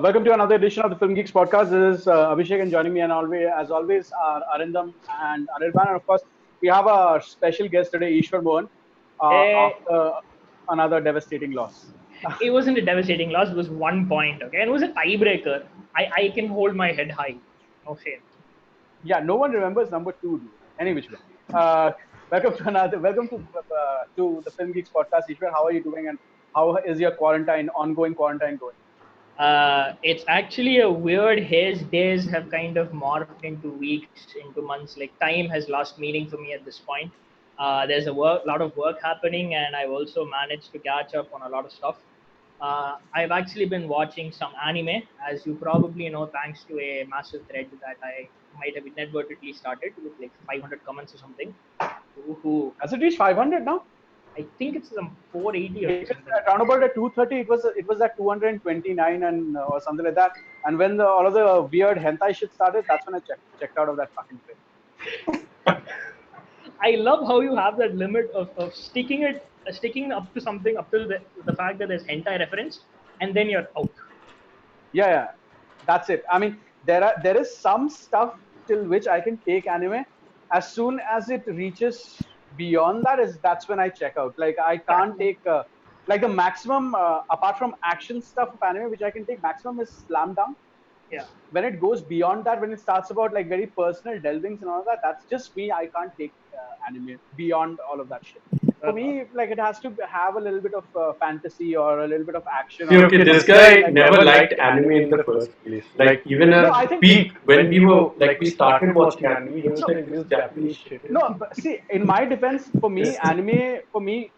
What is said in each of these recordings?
Welcome to another edition of the Film Geeks podcast. This is Abhishek, and joining me, and as always, are Arindam and Anirban. And of course, we have a special guest today, Ishwar Mohan, Eh, after another devastating loss. it wasn't a devastating loss. It was 1 point. Okay, and it was a tiebreaker. I can hold my head high. No shame. Yeah, no one remembers number two, dude. Any which way. Welcome to the Film Geeks podcast, Ishwar. How are you doing, and how is your ongoing quarantine going? It's actually a weird haze. Days have kind of morphed into weeks, into months. Like time has lost meaning for me at this point. There's a lot of work happening, and I've also managed to catch up on a lot of stuff. I've actually been watching some anime, as you probably know, thanks to a massive thread that I might have inadvertently started with like 500 comments or something. Who Has it reached 500 now? I think it's some 480 or Because something. around about at 230, it was at 229 and or something like that. And when all of the weird hentai shit started, that's when I checked out of that fucking thing. I love how you have that limit of sticking up to something up till the fact that there's hentai reference, and then you're out. Yeah, that's it. I mean, there is some stuff till which I can take anime. As soon as it reaches beyond that's when I check out. Like I can't take like the maximum apart from action stuff of anime, which I can take maximum is slam dunk. Yeah. When it goes beyond that, when it starts about like very personal delvings and all that, that's just me. I can't take anime beyond all of that shit. For me, like it has to have a little bit of fantasy or a little bit of action See, or okay, this something guy like never liked anime in the first place. Like, even no, at I the think peak, when we started watching anime, he was so. like, this Japanese shit. No, but see, in my defense, for me, anime for me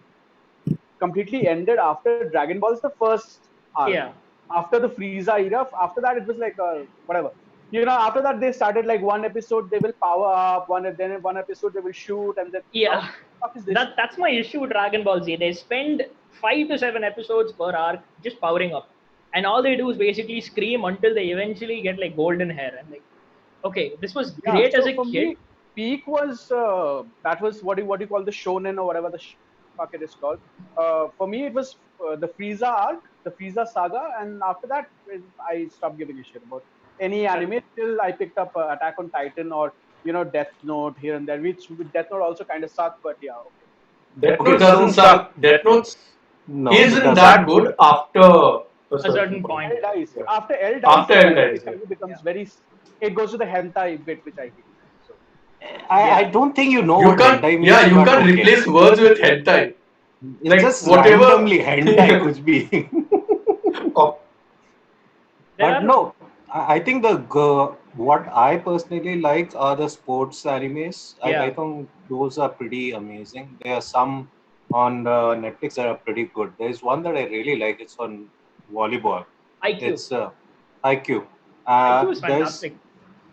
completely ended after Dragon Ball's the first arc. Yeah. After the Frieza era, after that it was like whatever. After that they started like one episode they will power up, one episode they will shoot, and then how Yeah. the fuck is this shit? That's my issue with Dragon Ball Z. They spend 5 to 7 episodes per arc just powering up, and all they do is basically scream until they eventually get like golden hair. And like, okay, this was Yeah, great as so a for kid. me, peak was that was what you call the shonen or whatever the fuck it is called. For me, it was the Frieza arc, the Frieza saga, and after that, I stopped giving a shit about any anime till I picked up Attack on Titan or Death Note here and there. Which Death Note also kind of sucked, but yeah, okay. Death Okay, Note doesn't suck. Death Note no, it isn't doesn't. that good after a A certain certain point. point. L dies. Yeah. After L dies, After L it dies, yeah. kind of becomes very. It goes to the hentai bit, which I hate. So I Yeah. don't think you know You what can't, hentai yeah, means, you but can't okay. replace words with hentai. It's Like, just whatever. randomly hentai could be. Oh, There But are no, I think what I personally like are the sports animes. I yeah. think those are pretty amazing. There are some on Netflix that are pretty good. There's one that I really like. It's on volleyball. IQ. It's IQ. IQ is There's fantastic.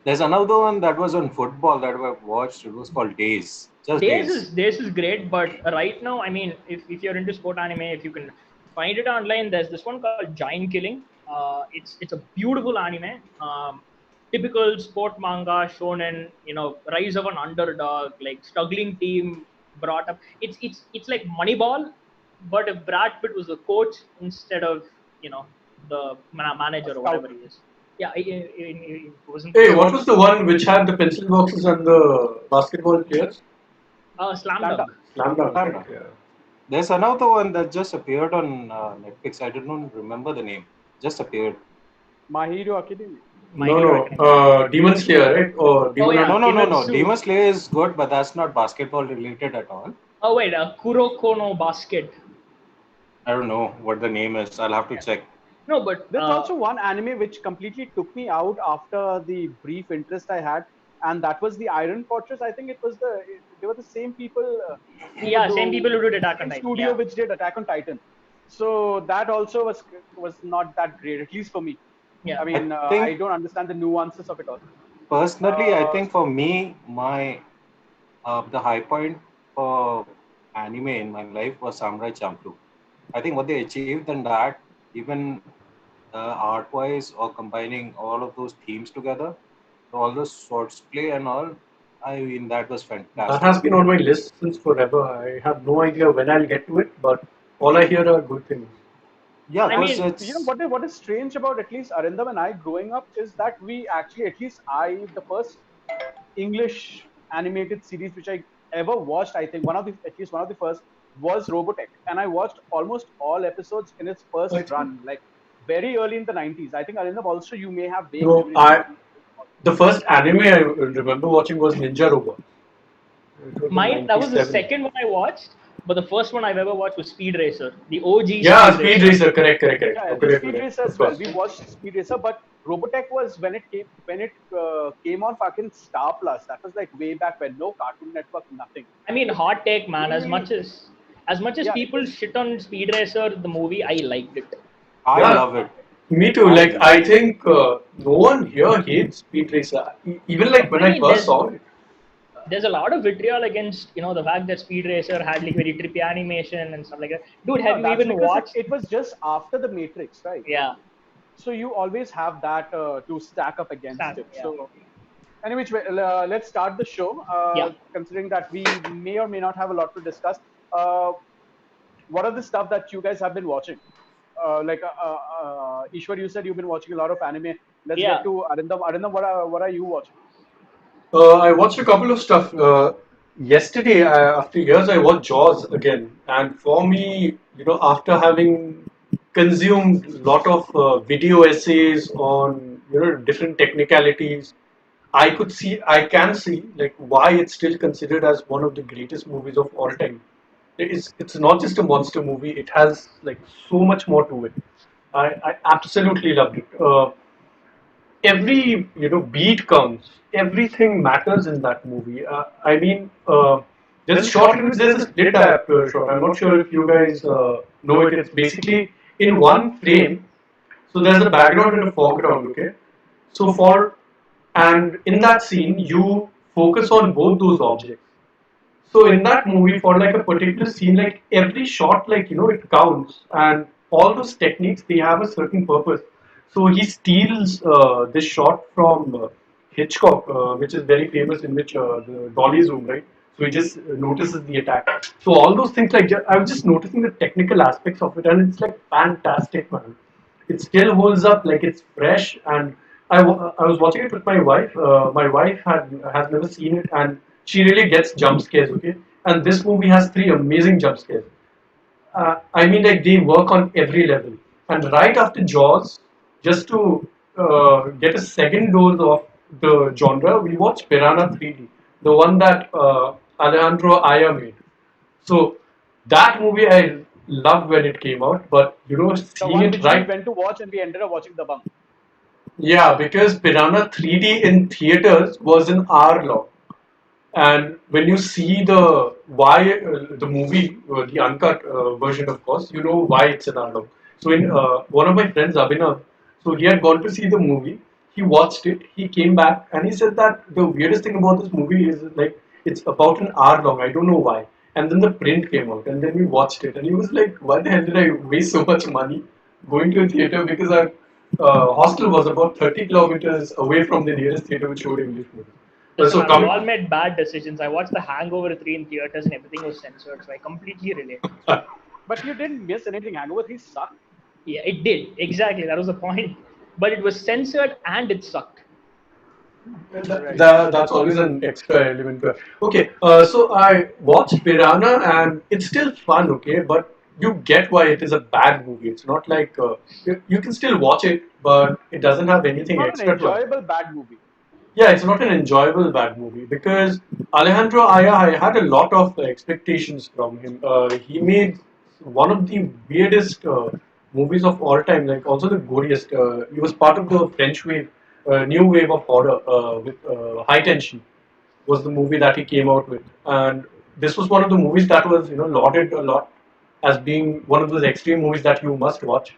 another one that was on football that I've watched. It was called Days. Just Days. Days is great, but right now, I mean, if you're into sport anime, if you can find it online, there's this one called Giant Killing. It's a beautiful anime. Typical sport manga, shonen. Rise of an underdog, like struggling team brought up. It's like Moneyball, but if Brad Pitt was the coach instead of the a manager or scout. whatever he is. Yeah, it wasn't hey, what was the one which had the pencil boxes and the basketball players? Slam Slam Dunk. dunk. Slam dunk, Slam right? dunk. Yeah. There's another one that just appeared on Netflix. I don't remember the name. Just appeared. My Hero Academia. My No, Hero no. Academia. Demon Slayer, right? Or Oh Demon yeah, No, Hunter. no, no, no. Kimetsu. Demon Slayer is good, but that's not basketball related at all. Oh wait, Kuroko no Basket. I don't know what the name is. I'll have to Yeah. check. No, but There's also one anime which completely took me out after the brief interest I had, and that was the Iron Fortress. I think they were the same people yeah, same people who did Attack on same Titan. studio Yeah, which did Attack on Titan. So that also was not that great, at least for me. yeah. I I mean, I think don't understand the nuances of it all. personally, I Uh, think for me, my the high point for anime in my life was Samurai Champloo. I think what they achieved in that, even art wise or combining all of those themes together, all the swords play and all, I mean, that was That fantastic. has been on my list since forever. I have no idea when I'll get to it, but all I hear are good things. Yeah, I because mean, it's What is strange about at least Arindam and I growing up is that we actually, at least I, the first English animated series which I ever watched, I think one of the at least one of the first was Robotech, and I watched almost all episodes in its I first think run, like very early in the 90s. I think Arindam also you may have vague no, memories of I the first anime I remember watching was Ninja Robot. It was in mine that was the '97. second one I watched, but the first one I've ever watched was Speed Racer, the OG Yeah, Speed Speed Racer. Racer. Correct, correct, correct. yeah, the Okay, Speed correct. Racer The as well. first. We watched Speed Racer, but Robotech was when it came on fucking Star Plus. That was like way back when, no Cartoon Network, nothing. I mean, hot take, man. We As much as Yeah, it people was. shit on Speed Racer, the movie, I liked it. I Yeah, love it. me too. I Like love I it. think no one here hates Speed Racer. Even like when I I mean, first saw it. there's a lot of vitriol against the fact that Speed Racer had like very trippy animation and stuff like that. Dude, have No, you that's even because watched? it was just after the Matrix, right? Yeah, So you always have that to stack up against Sam. it. Yeah, So anyway, let's start the show. yeah. Considering that we may or may not have a lot to discuss, uh, what are the stuff that you guys have been watching? Ishwar, you said you've been watching a lot of anime. Let's get Yeah. to Arindam. Arindam, what are you watching? I watched a couple of stuff. Yesterday, after years, I watched Jaws again. And for me, after having consumed a lot of video essays on, different technicalities, I can see like why it's still considered as one of the greatest movies of all time. It's not just a monster movie. It has like so much more to it. I absolutely loved it. Every beat counts. Everything matters in that movie. I mean, there's a shot in which there's a split diopter shot. I'm not sure if you guys know it. It's basically in one frame. So there's a background and a foreground. Okay. So and in that scene you focus on both those objects. So in that movie, for like a particular scene, like every shot, like it counts, and all those techniques they have a certain purpose. So he steals this shot from Hitchcock, which is very famous, in which the dolly zoom, right? So he just notices the attack. So all those things, like I was just noticing the technical aspects of it, and it's like fantastic, man. It still holds up, like it's fresh. And I was watching it with my wife. My wife has never seen it, and she really gets jump scares. Okay, and this movie has three amazing jump scares. I mean, like they work on every level. And right after Jaws, just to get a second dose of the genre, we watched Piranha 3D, the one that Alejandro Aya made. So that movie I loved when it came out, but The seeing one it which we right, went to watch and we ended up watching the bunk. yeah, because Piranha 3D in theaters was an hour long. And when you see the movie, the uncut version, of course, you know why it's an hour long. So in one of my friends, Abhinav, so he had gone to see the movie. He watched it. He came back and he said that the weirdest thing about this movie is like it's about an hour long. I don't know why. And then the print came out, and then we watched it, and he was like, "Why the hell did I waste so much money going to a theater? Because our hostel was about 30 kilometers away from the nearest theater which showed English movies." Listen, So man, we coming all made bad decisions. I watched The Hangover 3 in theaters and everything was censored, so I completely relate. But you didn't miss anything. Hangover 3 sucked. Yeah, it did. Exactly. That was the point. But it was censored and it sucked. Right. That's always an extra element. Okay, so I watched Piranha and it's still fun, okay, but you get why it is a bad movie. It's not like you can still watch it, but it doesn't have It's anything not an extra to it. enjoyable bad movie. Yeah, it's not an enjoyable bad movie because Alejandro Aya, I had a lot of expectations from him. He made one of the weirdest movies of all time, like also the goriest. He was part of the French wave, new wave of horror with High Tension was the movie that he came out with, and this was one of the movies that was lauded a lot as being one of those extreme movies that you must watch.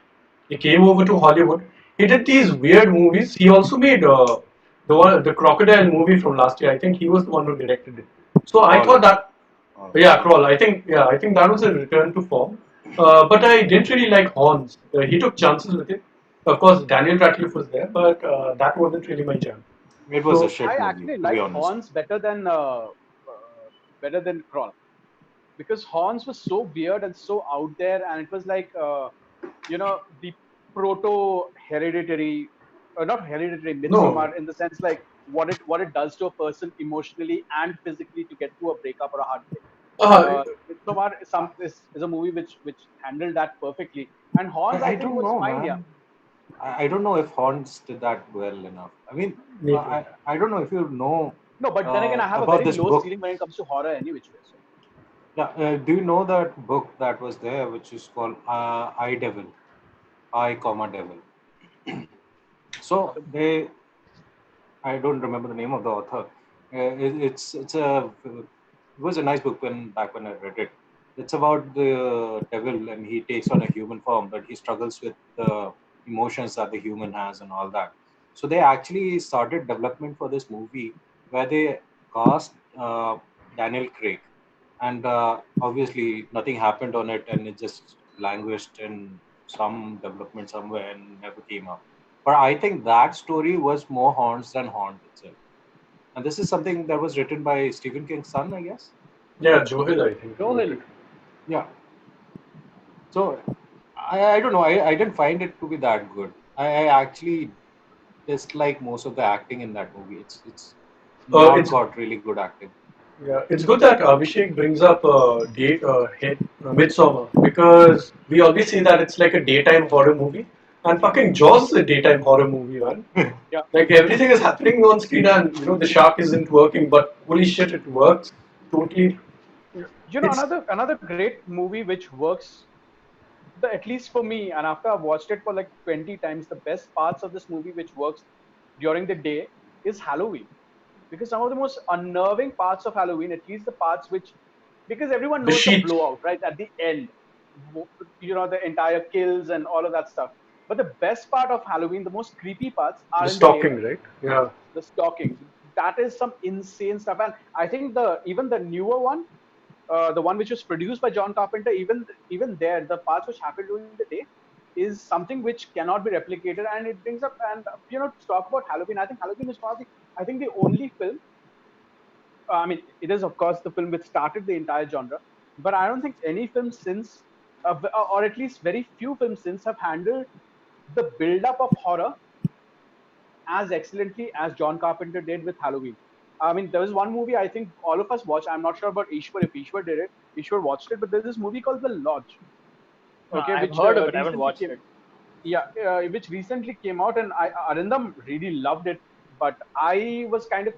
He came over to Hollywood. He did these weird movies. He also made the crocodile movie from last year. I think he was the one who directed it. So I Crawl. thought that Oh. yeah, Crawl. I think that was a return to form. But I didn't really like Horns. He took chances with it. Of course, Daniel Radcliffe was there, but that wasn't really my jam. It was a So I shit movie, actually to be liked honest. Horns better than Crawl because Horns was so weird and so out there, and it was like the proto hereditary, not hereditary, No. Midsommar, in the sense like what it does to a person emotionally and physically to get through a breakup or a heartbreak. Uh, Midsommar is a movie which handled that perfectly, and Horns I I think don't was know, fine. Yeah. man. I don't know if Horns did that well enough. I mean, Me too. I don't know if you know No, but then again, I have a about very this low book. ceiling when it comes to horror, any which way. So Yeah, do you know that book that was there, which is called I Devil, I comma Devil? So they, I don't remember the name of the author. It was a nice book when back when I read it. It's about the devil and he takes on a human form, but he struggles with the emotions that the human has and all that. So they actually started development for this movie where they cast Daniel Craig, and obviously nothing happened on it, and it just languished in some development somewhere and never came up. But I think that story was more haunts than haunt itself. And this is something that was written by Stephen King's son, I guess. Yeah, Johil, I think, wrote it. Rohil. Yeah. So I don't know. I didn't find it to be that good. I actually dislike most of the acting in that movie. It's not It's got really good acting. Yeah, it's good that Abhishek brings up Midsommar, because we always say that it's like a daytime horror movie, and fucking Jaws is a daytime horror movie, man. yeah. Like everything is happening on screen, and the shark isn't working, but holy shit, it works totally. It's Another great movie which works, at least for me, and after I've watched it for like 20 times, the best parts of this movie which works during the day is Halloween. Because some of the most unnerving parts of Halloween, at least the parts which, because everyone the knows the sheet, blowout, right? At the end, the entire kills and all of that stuff. But the best part of Halloween, the most creepy parts, the are in the stalking, daytime. right? Yeah, The stalking, that is some insane stuff. And I think even the newer one, the one which was produced by John Carpenter, even there, the parts which happen during the day is something which cannot be replicated. And it brings up, and to talk about Halloween, I think Halloween is one of the, I think the only film. I mean, it is of course the film which started the entire genre, but I don't think any film since, or at least very few films since, have handled the build-up of horror as excellently as John Carpenter did with Halloween. I mean, there was one movie I think all of us watched. I'm not sure about Ishwar, if Ishwar did it. Ishwar watched it, but there's this movie called The Lodge, okay, I've which heard of it. I haven't recently watched came. it. Yeah, which recently came out, and Arindam really loved it, but I was kind of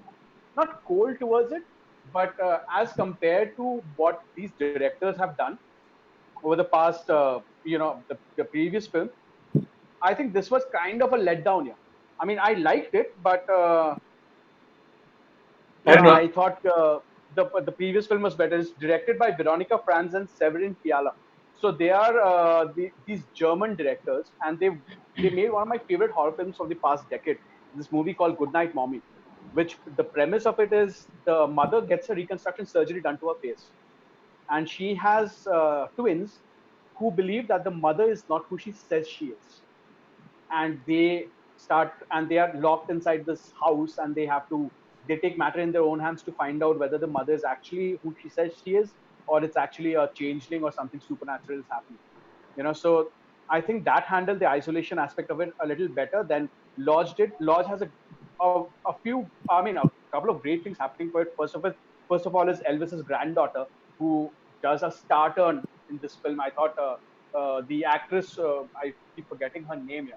not cold towards it, but as compared to what these directors have done over the past, the previous film, I think this was kind of a letdown. Yeah, I mean, I liked it, but and I thought the previous film was better. It's directed by Veronica Franz and Severin Fiala. So they are these German directors, and they made one of my favorite horror films of the past decade. This movie called Goodnight Mommy, which the premise of it is the mother gets a reconstruction surgery done to her face, and she has twins who believe that the mother is not who she says she is, and they are locked inside this house, and they take matter in their own hands to find out whether the mother is actually who she says she is, or it's actually a changeling or something supernatural is happening. So I think that handled the isolation aspect of it a little better than Lodge did. Lodge has a few, I mean, a couple of great things happening for it. First of all is Elvis's granddaughter, who does a star turn in this film. I thought the actress, I keep forgetting her name. Yeah,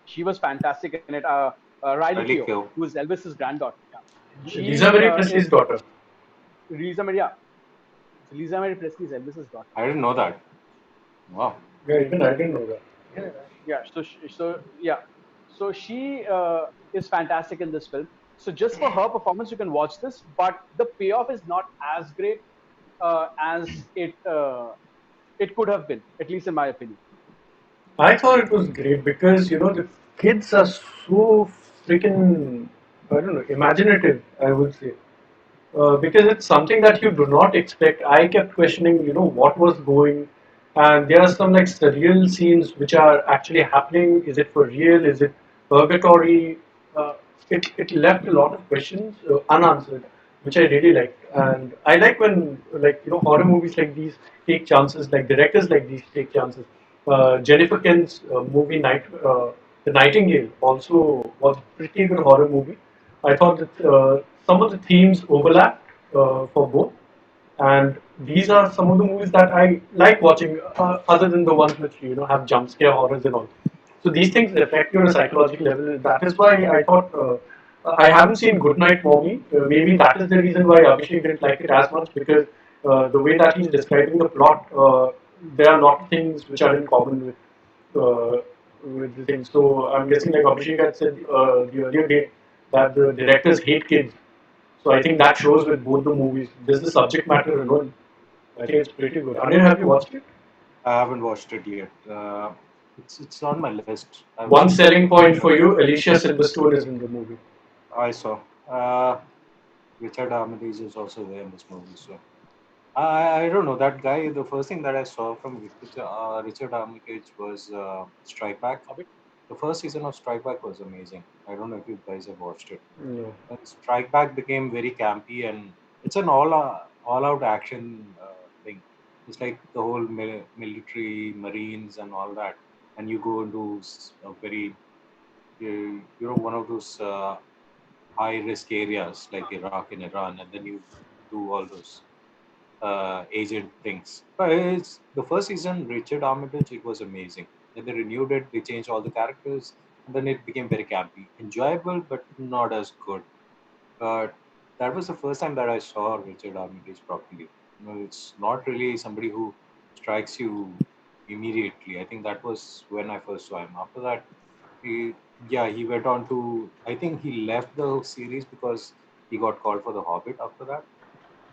she was fantastic in it. Riley Riley Keough, Keough. who is Elvis's granddaughter. Yeah. Lisa She Marie is Presley's daughter. Lisa Marie. Yeah. So Lisa Marie Presley is Elvis's daughter. I didn't know that. Wow. Yeah, even I didn't know that. Yeah. So she is fantastic in this film. So just for her performance, you can watch this, but the payoff is not as great as it could have been, at least in my opinion. I thought it was great because the kids are so freaking, I don't know, imaginative, I would say. Because it's something that you do not expect. I kept questioning, what was going, and there are some like surreal scenes which are actually happening. Is it for real? Is it purgatory? It left a lot of questions unanswered, which I really liked. And I like when, like, horror movies like these take chances, like directors like these take chances. Jennifer Kent's movie The Nightingale also was a pretty good horror movie. I thought that some of the themes overlapped for both, and these are some of the movies that I like watching, other than the ones which have jump scare horrors and all. So these things affect you on a psychological level. That is why I thought I haven't seen Goodnight Mommy. Maybe that is the reason why Abhishek didn't like it as much, because the way that he's describing the plot, there are a lot of things which are in common with the thing. So I'm guessing, like Abhishek had said the earlier day, that the directors hate kids. So I think that shows with both the movies. This is the subject matter alone. I think it's pretty good. Anil, have you watched it? I haven't watched it yet. It's on my list. I've One seen selling point for you, Alicia Silverstone is in the movie. I saw. Richard Armitage is also there in this movie. So I don't know that guy. The first thing that I saw from Richard Armitage was Strike Back. The first season of Strike Back was amazing. I don't know if you guys have watched it. No. Strike Back became very campy, and it's an all out action thing. It's like the whole military, marines, and all that, and you go into a very one of those high risk areas like Iraq and Iran, and then you do all those agent things. But it's the first season, Richard Armitage, it was amazing. Then they renewed it, they changed all the characters, and then it became very campy, enjoyable but not as good. But that was the first time that I saw Richard Armitage properly. It's not really somebody who strikes you immediately. I think that was when I first saw him. After that, he yeah, he went on to, I think he left the series because he got called for The Hobbit after that.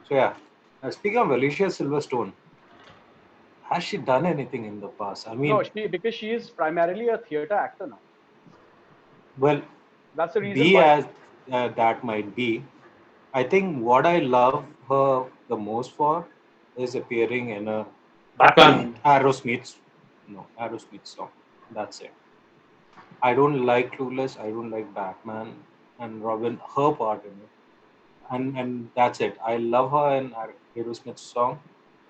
So yeah. Speaking of Alicia Silverstone, has she done anything in the past? I No, mean, because she is primarily a theater actor now. well, That's the reason be why. as that might be, I think what I love her the most for is appearing in a Batman. Aerosmith, no, Aerosmith song. That's it. I don't like Clueless. I don't like Batman and Robin. Her part in it, and that's it. I love her in Aerosmith song,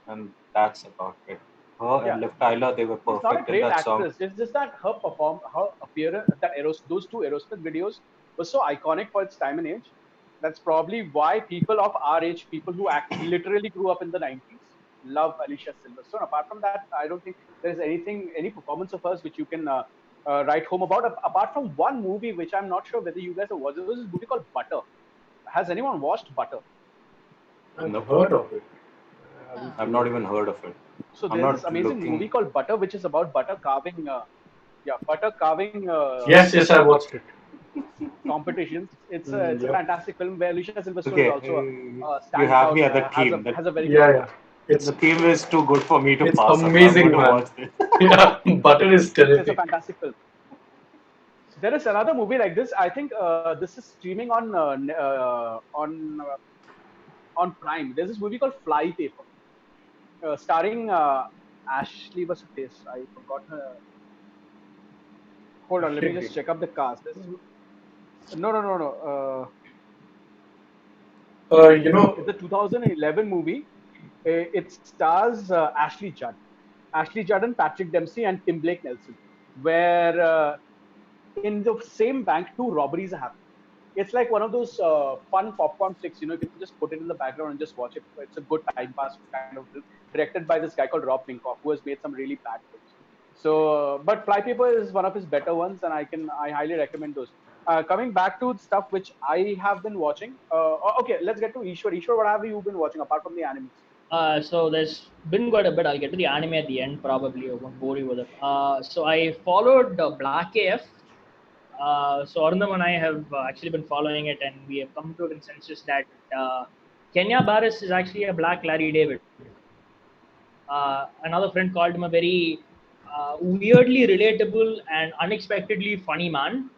and that's about it. Her Yeah, and Liv Tyler, they were she's not a perfect in great that song. actress. It's just that her appearance, those two Aerosmith videos were so iconic for its time and age. That's probably why people of our age, people who literally grew up in the 90s, love Alicia Silverstone. Apart from that, I don't think there's any performance of hers which you can write home about. Apart from one movie, which I'm not sure whether you guys have watched. There was this movie called Butter. Has anyone watched Butter? I've Nope, heard of it. I haven't I've seen not it. even heard of it. So I'm there's this not amazing movie looking. called Butter, which is about butter carving. Yeah, butter carving Yes, yes, I watched it. competitions. It's a Yep. fantastic film where Alicia Silverstone is Okay, also a you have standout. me at the Has a theme. has a very good Yeah, score. yeah. It's The theme is too good for me to it's pass up. I'm going amazing, to man. watch this. Yeah, Butter is It's a terrific. fantastic film. There is another movie like this. I think this is streaming on Prime. There's this movie called Fly Paper, starring Ashley. What's her face? I forgot her. Hold on, let me just Shit. check up the cast. This is no. You know, It's a 2011 movie. It stars Ashley Judd, and Patrick Dempsey and Tim Blake Nelson, where in the same bank two robberies are happening. It's like one of those fun popcorn flicks. You can just put it in the background and just watch it. It's a good time pass kind of film, directed by this guy called Rob Minkoff, who has made some really bad films. So, but Flypaper is one of his better ones, and I highly recommend those. Coming back to stuff which I have been watching. Okay, let's get to Ishwar. Ishwar, what have you been watching apart from the animes? So there's been quite a bit. I'll get to the anime at the end, probably. I won't bore you with it. So I followed Black AF. So Arundam and I have actually been following it, and we have come to a consensus that Kenya Barris is actually a black Larry David. Another friend called him a very weirdly relatable and unexpectedly funny man.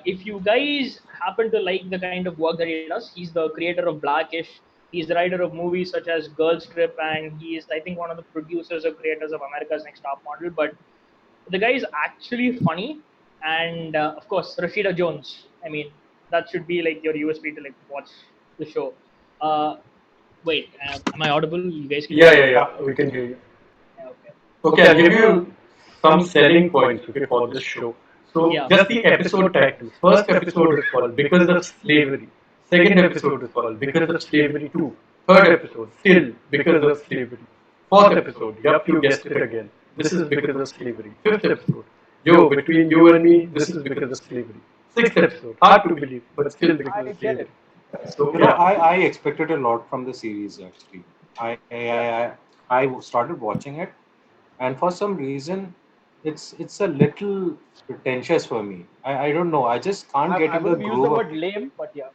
If you guys happen to like the kind of work that he does, he's the creator of Blackish. He's the writer of movies such as Girls Trip, and he is, I think, one of the producers or creators of America's Next Top Model. But the guy is actually funny, and of course, Rashida Jones. I mean, that should be like your USP to like watch the show. Uh, Wait, am I audible? You guys can hear yeah, me? yeah, Yeah. yeah. We can hear you. Yeah, okay. Okay, So I'll give you. some selling points, okay, for this show. So Yeah. just the episode titles. First episode is called Because of Slavery. Second episode is called Because of Slavery 2. Third episode, still Because of Slavery. Fourth episode, yup, you guessed it again. This is because of slavery. Fifth episode, yo, between you and me, this is because of slavery. Sixth episode, hard to believe, but still because I of get slavery. it. So You know, yeah, I expected a lot from the series actually. I started watching it, and for some reason, it's a little pretentious for me. I don't know. I just can't get I in the wouldn't use the groove of word things. lame, but yeah,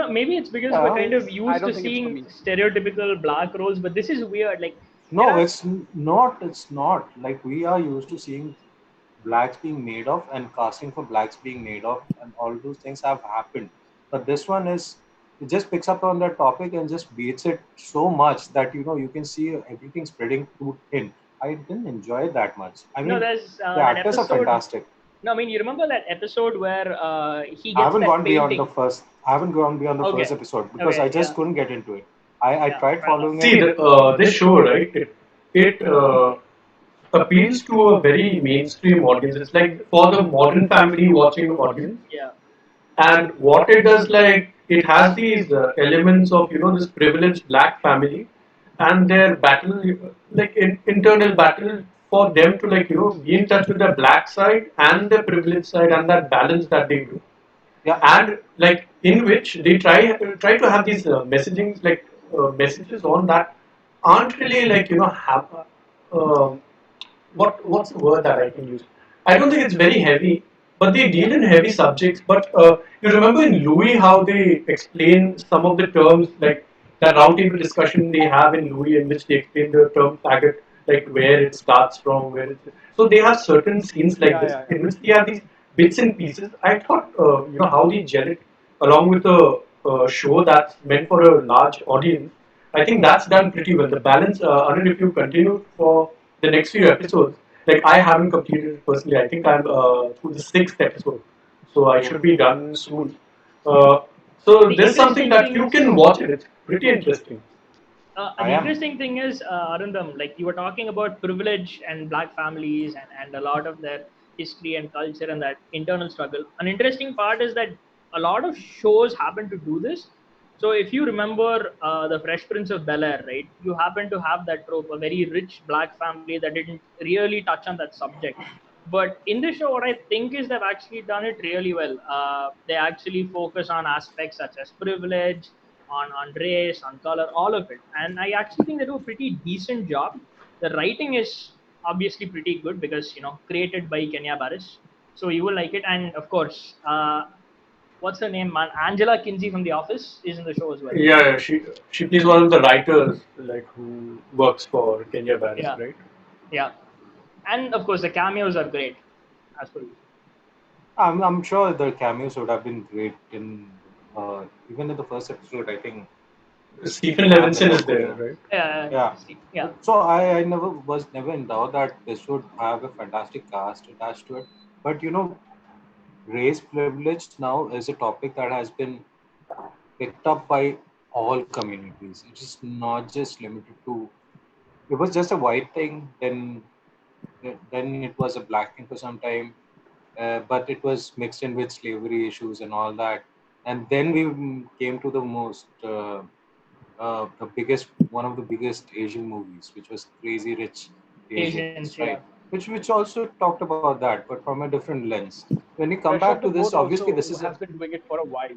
Maybe it's because we're Yeah. kind of I used don't to think it's for seeing me. stereotypical black roles, but this is weird. Like there No, are it's not. It's not. Like we are used to seeing blacks being made of and casting for blacks being made of, and all those things have happened. But this one is, it just picks up on that topic and just beats it so much that you can see everything spreading too thin. I didn't enjoy it that much. I no, mean, there's the that actors are episode. fantastic. No, I mean you remember that episode where he I gets haven't that gone beyond the painting. first. I haven't gone beyond the first Okay, episode because I okay, just yeah, couldn't get into it. I yeah, tried fair enough. following see it. this show, right? It appeals to a very mainstream audience. It's like for the modern family watching audience. Yeah, And what it does, like, it has these elements of this privileged black family and their battle, like internal battle for them to be in touch with the black side and the privileged side and that balance that they do, Yeah, and like in which they try to have these messagings, like messages on that aren't really have what's the word that I can use? I don't think it's very heavy, but they deal in heavy subjects. But you remember in Louis how they explain some of the terms, like that roundtable discussion they have in Louis, in which they explain the term faggot, like where it starts from, where it's. So they have certain scenes like Yeah, this yeah, yeah. in which they have these bits and pieces. I thought how they gel it along with a show that's meant for a large audience. I think that's done pretty well. The balance, Anand, if you continue for the next few episodes, like I haven't completed it personally. I think I'm through the sixth episode, so I should be done soon. Uh, so the this is something interesting that thing you is can watch it. It's pretty interesting. the I am. interesting thing is, Arundam, like you were talking about privilege and black families and a lot of their history and culture and that internal struggle. An interesting part is that a lot of shows happen to do this. So if you remember the Fresh Prince of Bel Air, right, you happen to have that trope, a very rich black family that didn't really touch on that subject. But in the show, what I think is they've actually done it really well. They actually focus on aspects such as privilege, on race, on color, all of it. And I actually think they do a pretty decent job. The writing is obviously pretty good because created by Kenya Barris, so you will like it. And of course, what's her name, man? Angela Kinsey from The Office is in the show as well. Yeah, she plays one of the writers, like who works for Kenya Barris, Yeah, right? yeah, and of course the cameos are great, as per usual. I'm sure the cameos would have been great in even in the first episode. I think Stephen they have Levinson enough is going there, on. right? Yeah, Yeah. yeah. So I never in doubt that this would have a fantastic cast attached to it. But race privilege now is a topic that has been picked up by all communities. It is not just limited to. It was just a white thing, then it was a black thing for some time, but it was mixed in with slavery issues and all that. And then we came to the the biggest, one of the biggest Asian movies, which was Crazy Rich Asians, Asians, right? yeah. Which also talked about that, but from a different lens. When you come Fresh back off to the this, boat obviously this also is a has been doing it for a while.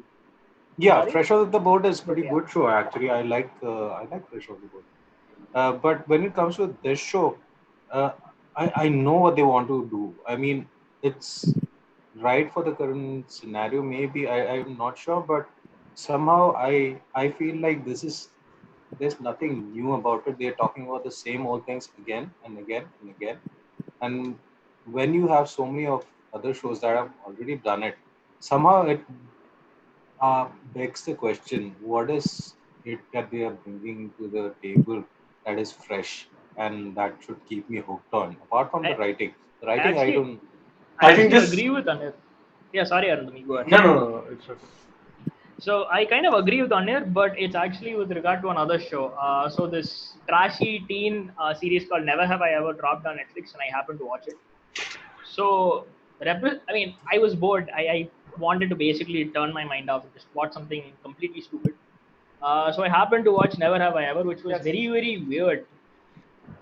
yeah, Sorry, Fresh Out of the Boat is but pretty yeah. good show actually. I like Fresh Out of the Boat. But when it comes to this show, uh, I know what they want to do. I mean, it's right for the current scenario. Maybe I'm not sure, but somehow I feel like there's nothing new about it. They're talking about the same old things again and again and again. And when you have so many of other shows that have already done it, somehow it begs the question: what is it that they are bringing to the table that is fresh and that should keep me hooked on? Apart from I, the I writing, I actually, don't. I I think actually this. agree with Anif. Yeah, sorry, Arundam, you go ahead. No, no, no, no. It's okay. So I kind of agree with Anir, but it's actually with regard to another show. So this trashy teen series called Never Have I Ever dropped on Netflix, and I happened to watch it. So, I mean, I was bored. I wanted to basically turn my mind off and just watch something completely stupid. So I happened to watch Never Have I Ever, which was Yes. very, very weird.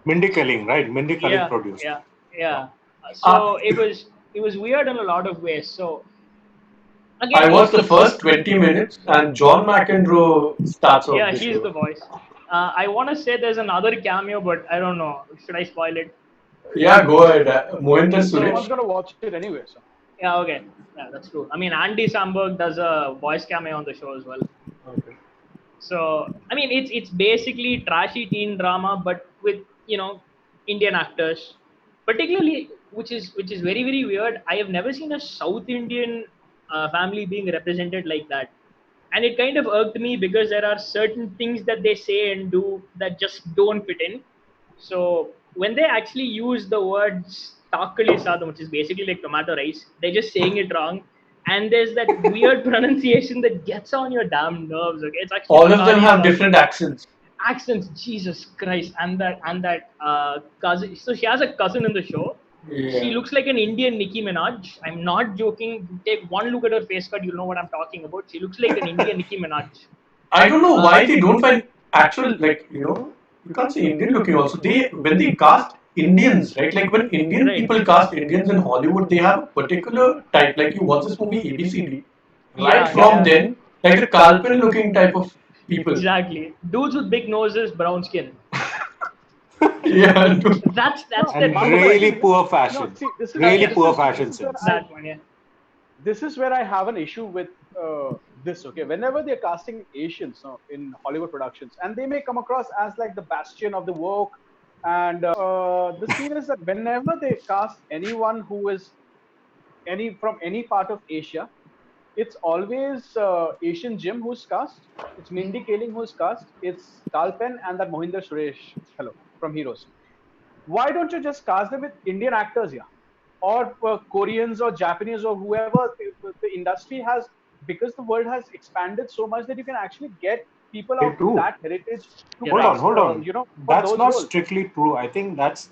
Mindy Kaling, right? Mindy Kaling Yeah, produced. yeah, Yeah. yeah. Uh, So it was weird in a lot of ways. So again, I watched the it's first 20 minutes, and John McEnroe starts off yeah, the he's the show. voice. I want to say there's another cameo, but I don't know. Should I spoil it? Yeah, go ahead. Mohinder So Everyone's Suresh. gonna watch it anyway. So yeah, okay, yeah, that's true. I mean, Andy Samberg does a voice cameo on the show as well. Okay. So I mean, it's basically trashy teen drama, but with Indian actors, particularly which is very very weird. I have never seen a South Indian family being represented like that, and it kind of irked me because there are certain things that they say and do that just don't fit in. So when they actually use the words takali sadam, which is basically like tomato rice, they're just saying it wrong. And there's that weird pronunciation that gets on your damn nerves. Okay, it's actually All of them takali have sadam. different accents. Accents, Jesus Christ, and that cousin. So she has a cousin in the show. She Yeah. looks like an Indian Nicki Minaj. I'm not joking. Take one look at her face cut, you'll know what I'm talking about. She looks like an Indian Nicki Minaj. I don't know why they don't find actual, like, you can't say Indian looking also. They, when they cast Indians, right? Like when Indian Right. people cast Indians in Hollywood, they have a particular type. Like you watch this movie ABCD, right Yeah, from yeah. then, like the Kalpan looking type of people. Exactly. Dudes with big noses, brown skin. Yeah. That's no, their And my preferred. really question. poor No, fashion. see, this is Really this poor is fashion sense. That one, yeah. this is where I have an issue with this. Okay, whenever they're casting Asians in Hollywood productions, and they may come across as like the bastion of the woke, and the scene is that whenever they cast anyone who is any from any part of Asia, it's always Asian Jim who's cast. It's Mindy Kaling who's cast. It's Kalpen and that Mohinder Suresh fellow from Heroes. Why don't you just cast them with Indian actors here, or Koreans or Japanese or whoever? The industry has, because the world has expanded so much that you can actually get people Very of true. that heritage to You're Hold right. on, cast, hold on. for That's those not roles. strictly true. I think that's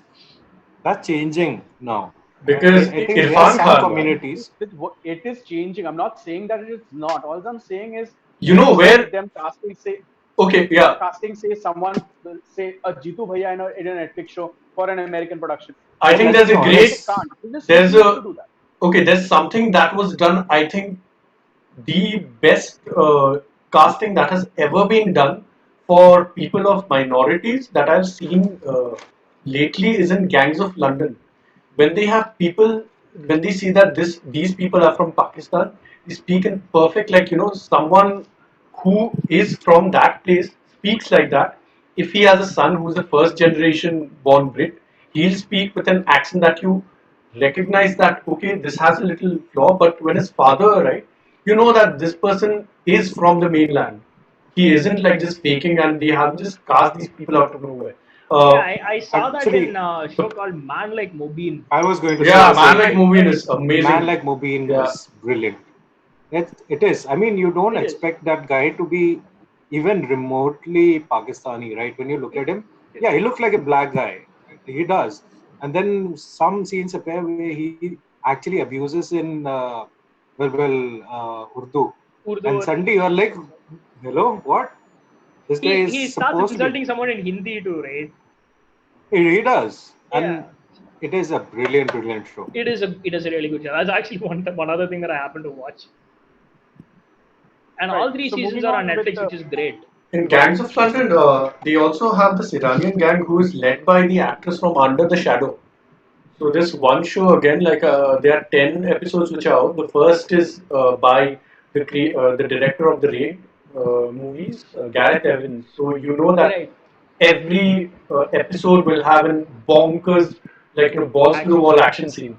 changing now. Because I think there are Irfan some Khan, man. communities. It is changing. I'm not saying that it is not. All I'm saying is You when know you see where? them casting, Okay, yeah. say someone, say a Jitu Bhaiya in a Netflix show for an American production. I But think let's there's be a It's not that they great. honest. can't. They just There's refuse to a do that. okay. There's something that was done. I think the best casting that has ever been done for people of minorities that I've seen lately is in Gangs of London. When they have people, when they see that these people are from Pakistan, they speak in perfect, like someone who is from that place speaks like that. If he has a son who's a first generation born Brit, he'll speak with an accent that you recognize that okay, this has a little flaw, but when his father, right, you know that this person is from the mainland. He isn't like just faking, and they have just cast these people out of nowhere. Yeah, Uh, I saw that in Actually, a show called Man Like Mobeen. I was going to say yeah, the Man same Like thing. Movie Right. is Man amazing. like Mobeen Yeah, is brilliant. It is. I mean, you don't It is. expect that guy to be even remotely Pakistani, right? When you look at him, Yes. yeah, he looks like a black guy. He does. And then some scenes appear where he actually abuses in Urdu. And Urdu. suddenly you're like, hello, what? This guy is He starts supposed to be. insulting someone in Hindi too, right? He does. Yeah. And it is a brilliant, brilliant show. It is a really good show. That's actually one other thing that I happened to watch. And Right. all three So seasons moving are on on with Netflix, which is great. in Gangs of London, they also have this Iranian gang who is led by the actress from Under the Shadow. So this one show again, like there are 10 episodes which are out. The first is by the director of the Raid movies, Gareth Evans. So you know that Right. every episode will have an bonkers, like balls to the Action wall scene. action scene.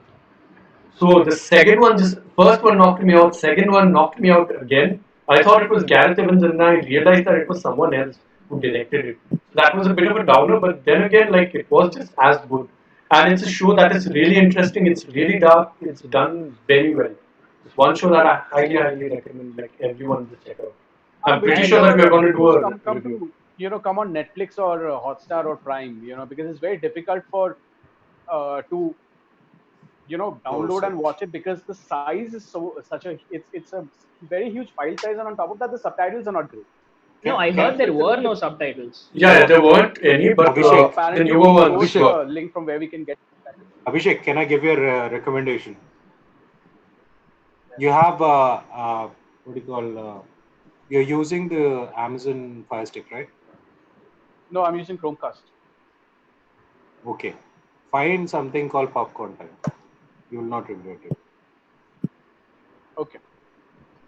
So the second one, just first one knocked me out. Second one knocked me out again. I thought it was Gareth Evans, and I realized that it was someone else who directed it. So that was a bit of a downer, but then again, like it was just as good. And it's a show that is really interesting. It's really dark. It's done very well. It's one show that I highly recommend. Like everyone, just check out. I'm pretty Waiting sure And that for we are going to do movies a come review. to come on Netflix or Hotstar or Prime. Because it's very difficult for to Source download and it. watch it because the size is such a it's a very huge file size, and on top of that the subtitles are not great. no, Can I So heard can so there it's a were little no difficult. subtitles. Yeah, there weren't any, but So Abhishek, the apparently newer he ones posted Abhishek, were. a link from where we can get subtitles. Abhishek, can I give you a recommendation? You have what do you call? You're using the Amazon Fire Stick, right? No, I'm using Chromecast. Okay. Find something called Popcorn Time. You will not regret it. Okay.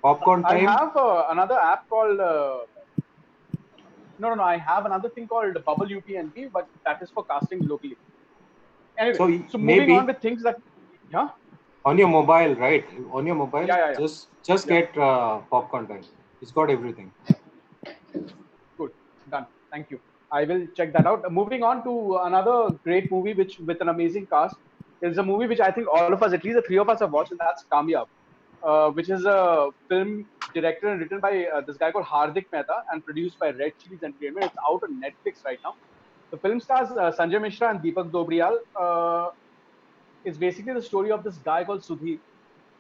Popcorn I Time. have another app called no. I have another thing called Bubble UPnP, but that is for casting locally. Anyway, So so moving on maybe with things that yeah on your mobile, right? On your mobile, yeah. just Yeah. get Popcorn Time. It's got everything. Good. Done. Thank you. I will check that out. Moving on to another great movie, which with an amazing cast, is a movie which I think all of us, at least the three of us, have watched, and that's Kamyab, which is a film directed and written by this guy called Hardik Mehta and produced by Red Chillies Entertainment. It's out on Netflix right now. The film stars Sanjay Mishra and Deepak Dobriyal. It's basically the story of this guy called Sudhir,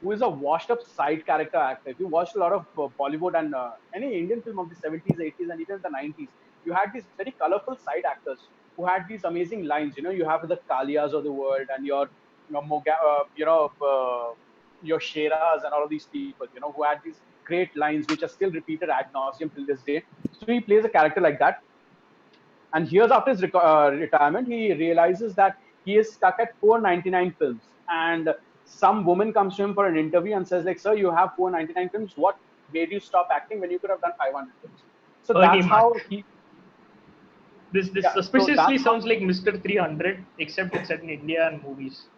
who is a washed-up side character actor. If you watched a lot of Bollywood and any Indian film of the 70s, 80s, and even the 90s, you had these very colorful side actors who had these amazing lines. You have the Kalias of the world and your Sheras and all of these people, who had these great lines which are still repeated ad nauseum till this day. So he plays a character like that. And years after his retirement, he realizes that he is stuck at 499 films. And some woman comes to him for an interview and says, like, sir, you have 499 films. What made you stop acting when you could have done 500 films? So Early that's man. how he, This yeah. So suspiciously that's how sounds like Mr. 300, except it's set in India and movies.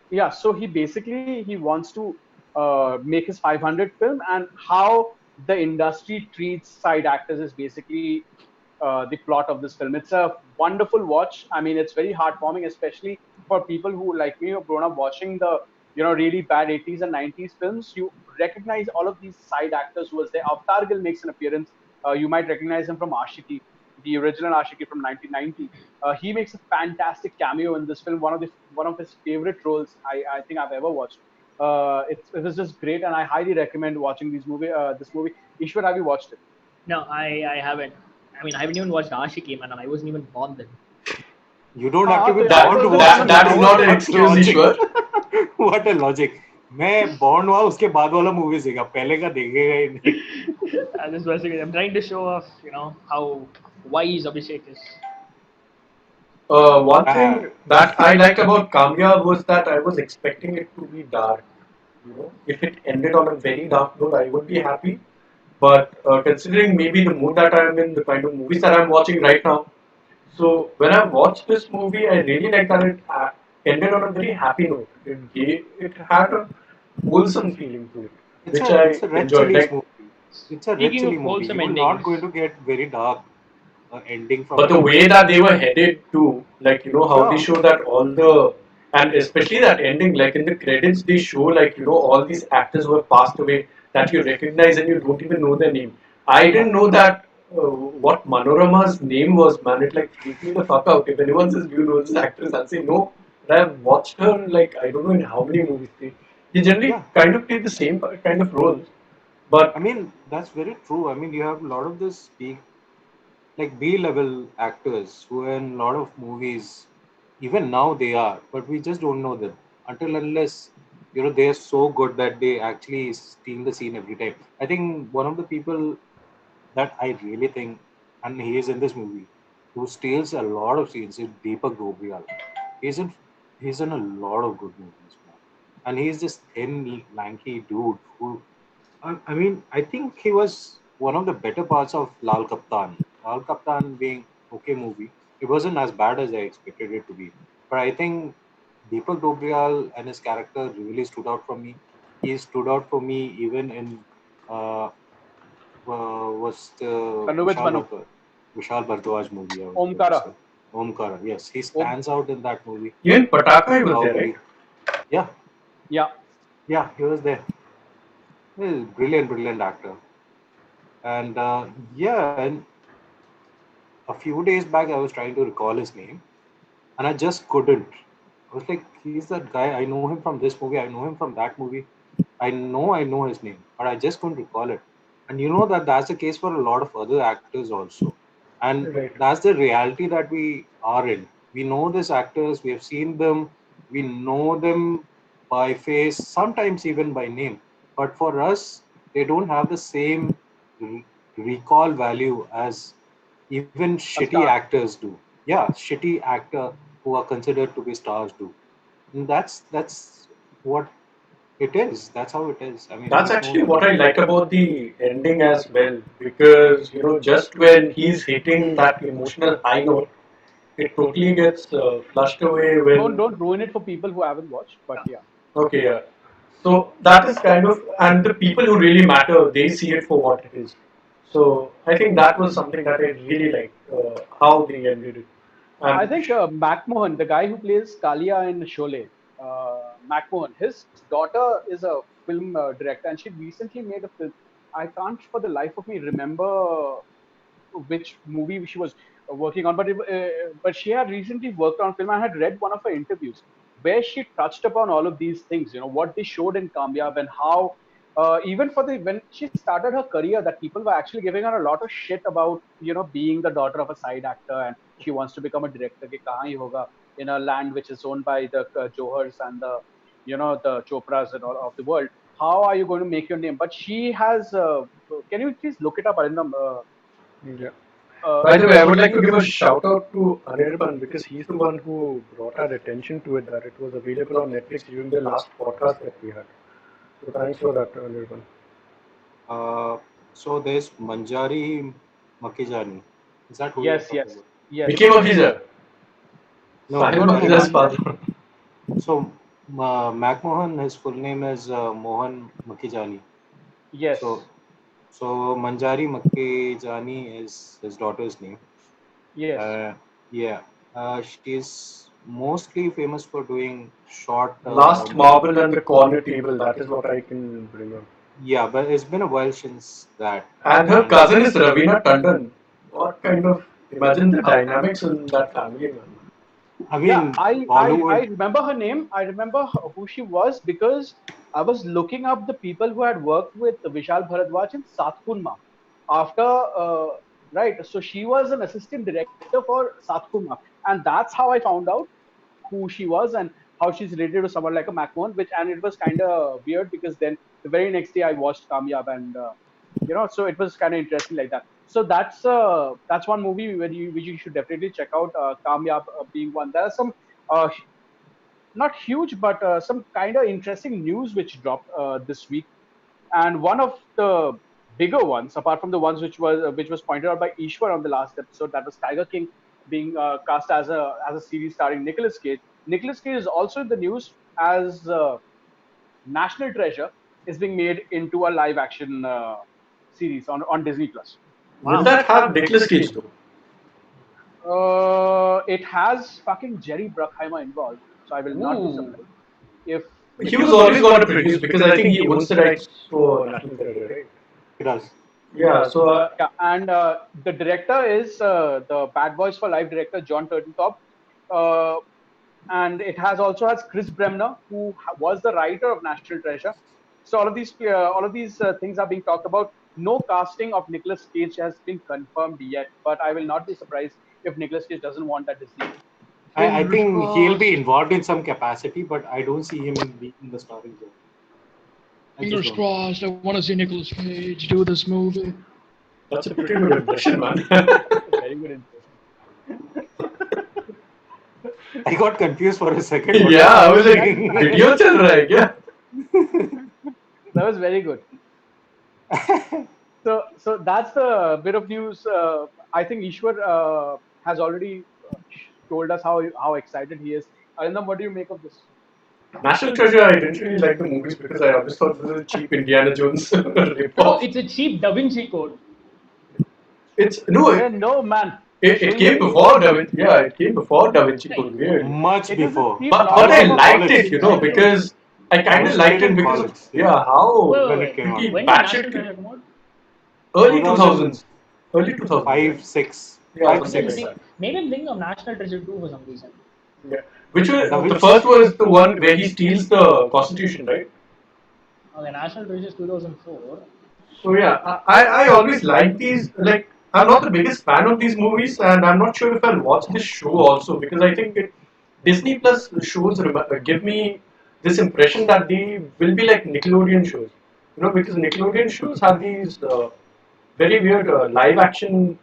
yeah, so he basically he wants to make his 500 film, and how the industry treats side actors is basically the plot of this film. It's a wonderful watch. I mean, it's very heartwarming, especially for people who like me have grown up watching the really bad 80s and 90s films. You recognize all of these side actors who was there. Avtar Gill makes an appearance. You might recognize him from Ashiki, the original Ashiki from 1990. He makes a fantastic cameo in this film. One of his favorite roles I think I've ever watched. It was just great, and I highly recommend watching this movie. Ishwar, have you watched it? No, I haven't. I mean, I haven't even watched Ashiki, man, and I wasn't even born then. You don't have to हाँ be तो I born That to was watch born that and that I is movies. was not an there. What excuse, logic? Ishwar. What a logic. मैं born हुआ उसके बाद वाला movie देगा पहले का देखेगा ही नहीं. This basically, I'm trying to show off, how wise Abhishek is. One Ah, thing that I liked about Kamya was that I was expecting it to be dark. If it ended on a very dark note, I would be happy. But considering maybe the mood that I'm in, the kind of movies that I'm watching right now, so when I watched this movie, I really liked that it ended on a very happy note. It had a wholesome feeling to it, which I it's a Red enjoyed. Chillies Like, movie. It's a Red Speaking of Chilli movie. wholesome You will not endings, going to get very dark ending from but the it. way that they were headed to, like how they Yeah, show that all the, and especially that ending, like in the credits, they show like all these actors who have passed away that you recognize and you don't even know their name. I yeah. didn't know that what Manorama's name was, man. It like freaked me the fuck out. If anyone says, "Do you know this actress?" I'll say no. But I've watched her like I don't know in how many movies. They generally Yeah, kind of play the same kind of roles, but I mean that's very true. I mean you have a lot of this big like B level actors who are in a lot of movies. Even now they are, but we just don't know them until unless they are so good that they actually steal the scene every time. I think one of the people that I really think, and he is in this movie, who steals a lot of scenes is Deepak Dobriyal. He's in he's in a lot of good movies, man. And he's this thin, lanky dude who I mean, I think he was one of the better parts of Lal Kaptan. Lal Kaptan being okay movie, it wasn't as bad as I expected it to be. But I think Deepak Dobriyal and his character really stood out for me. He stood out for me even in uh, was the Bannu with Bannu. Vishal Bhardwaj movie I was going to Omkara. say. Omkara, yes, he Om, stands out in that movie. even Pataka he was there, right? Bahubali, yeah, yeah. yeah, he was there. He's a brilliant, brilliant actor. And yeah, and a few days back, I was trying to recall his name, and I just couldn't. I was like, he's that guy. I know him from this movie. I know him from that movie. I know his name, but I just couldn't recall it. And you know that that's the case for a lot of other actors also. And Right. that's the reality that we are in. We know these actors. We have seen them. We know them by face, sometimes even by name. But for us, they don't have the same re- recall value as even A shitty star. actors do. Yeah, shitty actor who are considered to be stars do. And that's what it is. That's how it is. I mean, That's there's actually no. what I like about the ending as well, because just when he's hitting that emotional high note, it totally gets flushed away when. Don't ruin it for people who haven't watched. But yeah, Okay, yeah. So that is kind of, and the people who really matter, they see it for what it is. So I think that was something that I really liked, how they ended it. I And think Macmohan, the guy who plays Kalia in Sholay, Macmohan, his daughter is a film director, and she recently made a film. I can't for the life of me remember which movie she was working on, but she had recently worked on film. I had read one of her interviews where she touched upon all of these things. What they showed in Kamyab and how even for the when she started her career, that people were actually giving her a lot of shit about being the daughter of a side actor and she wants to become a director. Ki kahan hi hoga in a land which is owned by the Johars and the Chopras and all of the world. How are you going to make your name? But she has. Can you please look it up, Arindam? yeah. Uh, By the way, I she would like can to give a shout out to Anirban because he's the one who brought our attention to it, that it was available on Netflix during the last podcast that we had. So thanks for that, Anirban. Uh, so there's Manjari Makijani. Is that who you're yes, talking yes, about? yes. Mickey Makiza, No, Sahil No, no, no. Makiza's Man, father. so Macmohan, his full name is Mohan Makijani. So yes, so Manjari Makijani is his daughter's name. yes. Uh, yeah, she's mostly famous for doing short. Last Marble and the Corner Table, that is what I can bring up. Yeah, but it's been a while since that. And her cousin is Ravina Tandon. What kind of, imagine the dynamics in that family, man. I Yeah, mean, I Bollywood. remember her name. I remember who she was because I was looking up the people who had worked with Vishal Bharadwaj in Satkunma. After right, so she was an assistant director for Satkunma, and that's how I found out who she was and how she's related to someone like a Macmahon. Which and it was kind of weird because then the very next day I watched Kamyab and so it was kind of interesting like that. So that's one movie which you should definitely check out. Kamyab being one. There are some uh, not huge, but some kind of interesting news which dropped this week, and one of the bigger ones, apart from the ones which was pointed out by Ishwar on the last episode, that was Tiger King being cast as a series starring Nicolas Cage. Nicolas Cage is also in the news as National Treasure is being made into a live action series on Disney Plus. Will Wow. that have Nicolas Cage though? It has fucking Jerry Bruckheimer involved, so I will not be Ooh. surprised if He was always going to produce because I think he owns the rights for National Treasure, right? He does. Yeah, so yeah, and the director is the Bad Boys for Life director John Turteltaub, uh, and it also has Chris Bremner, who was the writer of National Treasure. So all of these things are being talked about. No casting of Nicolas Cage has been confirmed yet, but I will not be surprised if Nicolas Cage doesn't want that Disney movie. I Fingers think he'll be crossed. involved in some capacity, but I don't see him in being the starring role. I just Fingers don't. crossed. I want to see Nicolas Cage do this movie. that's a pretty good impression, man. Very good impression. I got confused for a second. What Yeah, was I he was like, saying? video chal raha hai kya? That was very good. So that's the bit of news. I think Ishwar has already told us how excited he is. Arindam, what do you make of this? National Treasure, I didn't really like the movies because I always thought this was a cheap Indiana Jones Bro, rip-off. it's a cheap Da Vinci Code. It's no, No, man. it came before Da Vinci. Yeah, it came before Da Vinci Hey, Code. Weird. Much It is a before. cheap But I knockoff of liked Solid. it, Da Vinci Code. because I I kind of was liked still it in because of, college yeah, how Wait, when wait, it wait. came out. pretty When did National batshit Treasure come out? early 2000 2000s, early 2000s, right? 5, 6, Yeah, 5, I'm something trying to like 6. think. that. Maybe I'm thinking of National Treasure 2 for some reason. Yeah. Which was Da the Vinci. first was the one where he steals the Constitution, right? Okay, National Treasure is 2004. So yeah, I always like these. Like, I'm not the biggest fan of these movies, and I'm not sure if I'll watch this show also because I think Disney Plus shows give me this impression that they will be like Nickelodeon shows. You know, because Nickelodeon shows have these very weird live action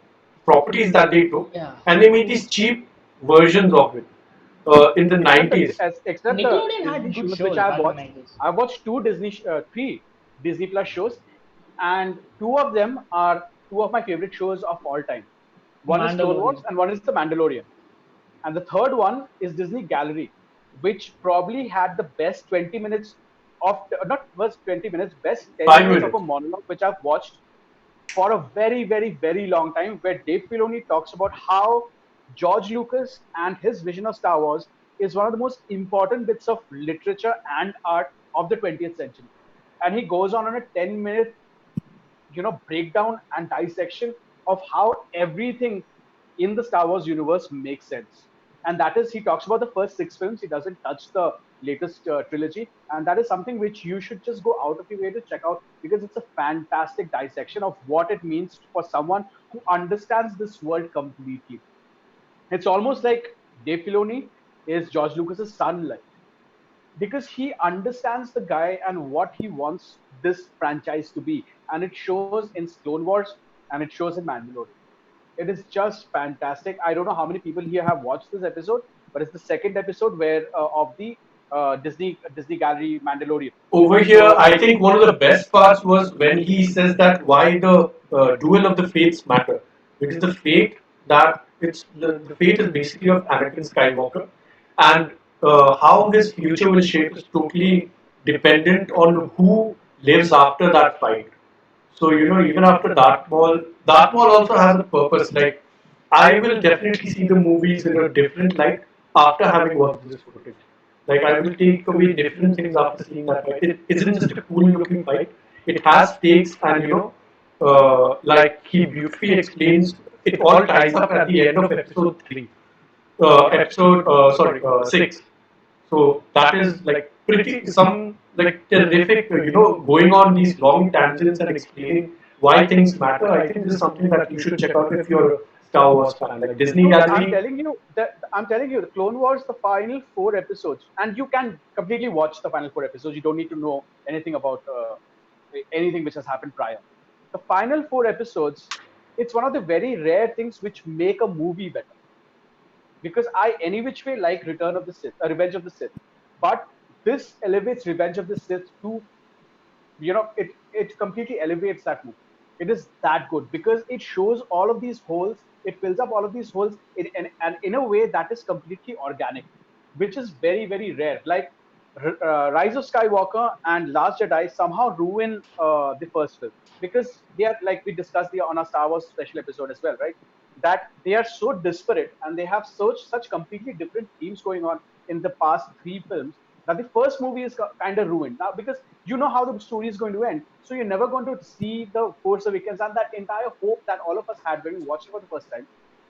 properties that they took, Yeah. and they made these cheap versions of it in the Except 90s. except the Nickelodeon Disney had good shows which shows I've back in the watched. 90s. I've watched three Disney Plus shows, and two of them are two of my favorite shows of all time. One is Clone Wars, Mandalorian. and one is The Mandalorian. And the third one is Disney Gallery, which probably had the best 20 minutes of, not was 20 minutes, best 10 5 minutes of a minutes. monologue which I've watched for a very, very, very long time, where Dave Filoni talks about how George Lucas and his vision of Star Wars is one of the most important bits of literature and art of the 20th century. And he goes on a 10-minute, breakdown and dissection of how everything in the Star Wars universe makes sense. And that is, he talks about the first six films. He doesn't touch the latest trilogy, and that is something which you should just go out of your way to check out because it's a fantastic dissection of what it means for someone who understands this world completely. It's almost like Dave Filoni is George Lucas's son, like, because he understands the guy and what he wants this franchise to be, and it shows in Clone Wars and it shows in Mandalorian. It is just fantastic. I don't know how many people here have watched this episode, but it's the second episode where of the Disney Gallery Mandalorian. Over here, So I think one of the best parts was when he says that why the duel of the fates matter, because the fate is basically of Anakin Skywalker, and how his future will shape is totally dependent on who lives after that fight. So even after Darth Maul also has a purpose. Like, I will definitely see the movies in a different light after having watched this footage. Like, I will take away different things after seeing that fight. It isn't just a cool looking fight. It has stakes, and like he beautifully explains, it all ties up at the end of episode three. Episode sorry six. So that is like pretty some like terrific, going on these long tangents and explaining why things matter. I think this is something that you should check out if you're a Star Wars fan. Like Disney no, I'm Gallery. telling you that I'm telling you, the Clone Wars, the final four episodes, and you can completely watch the final four episodes. You don't need to know anything about anything which has happened prior. The final four episodes, it's one of the very rare things which make a movie better, because I any which way like Return of the Sith, Revenge of the Sith, but this elevates Revenge of the Sith to, it completely elevates that movie. It is that good because it shows all of these holes, it fills up all of these holes and in a way that is completely organic, which is very, very rare. Like Rise of Skywalker and Last Jedi somehow ruin the first film, because they are, like we discussed the on our Star Wars special episode as well, right? That they are so disparate and they have such completely different themes going on in the past three films, that the first movie is kind of ruined now, because you know how the story is going to end, so you're never going to see the Force Awakens and that entire hope that all of us had when we watched it for the first time.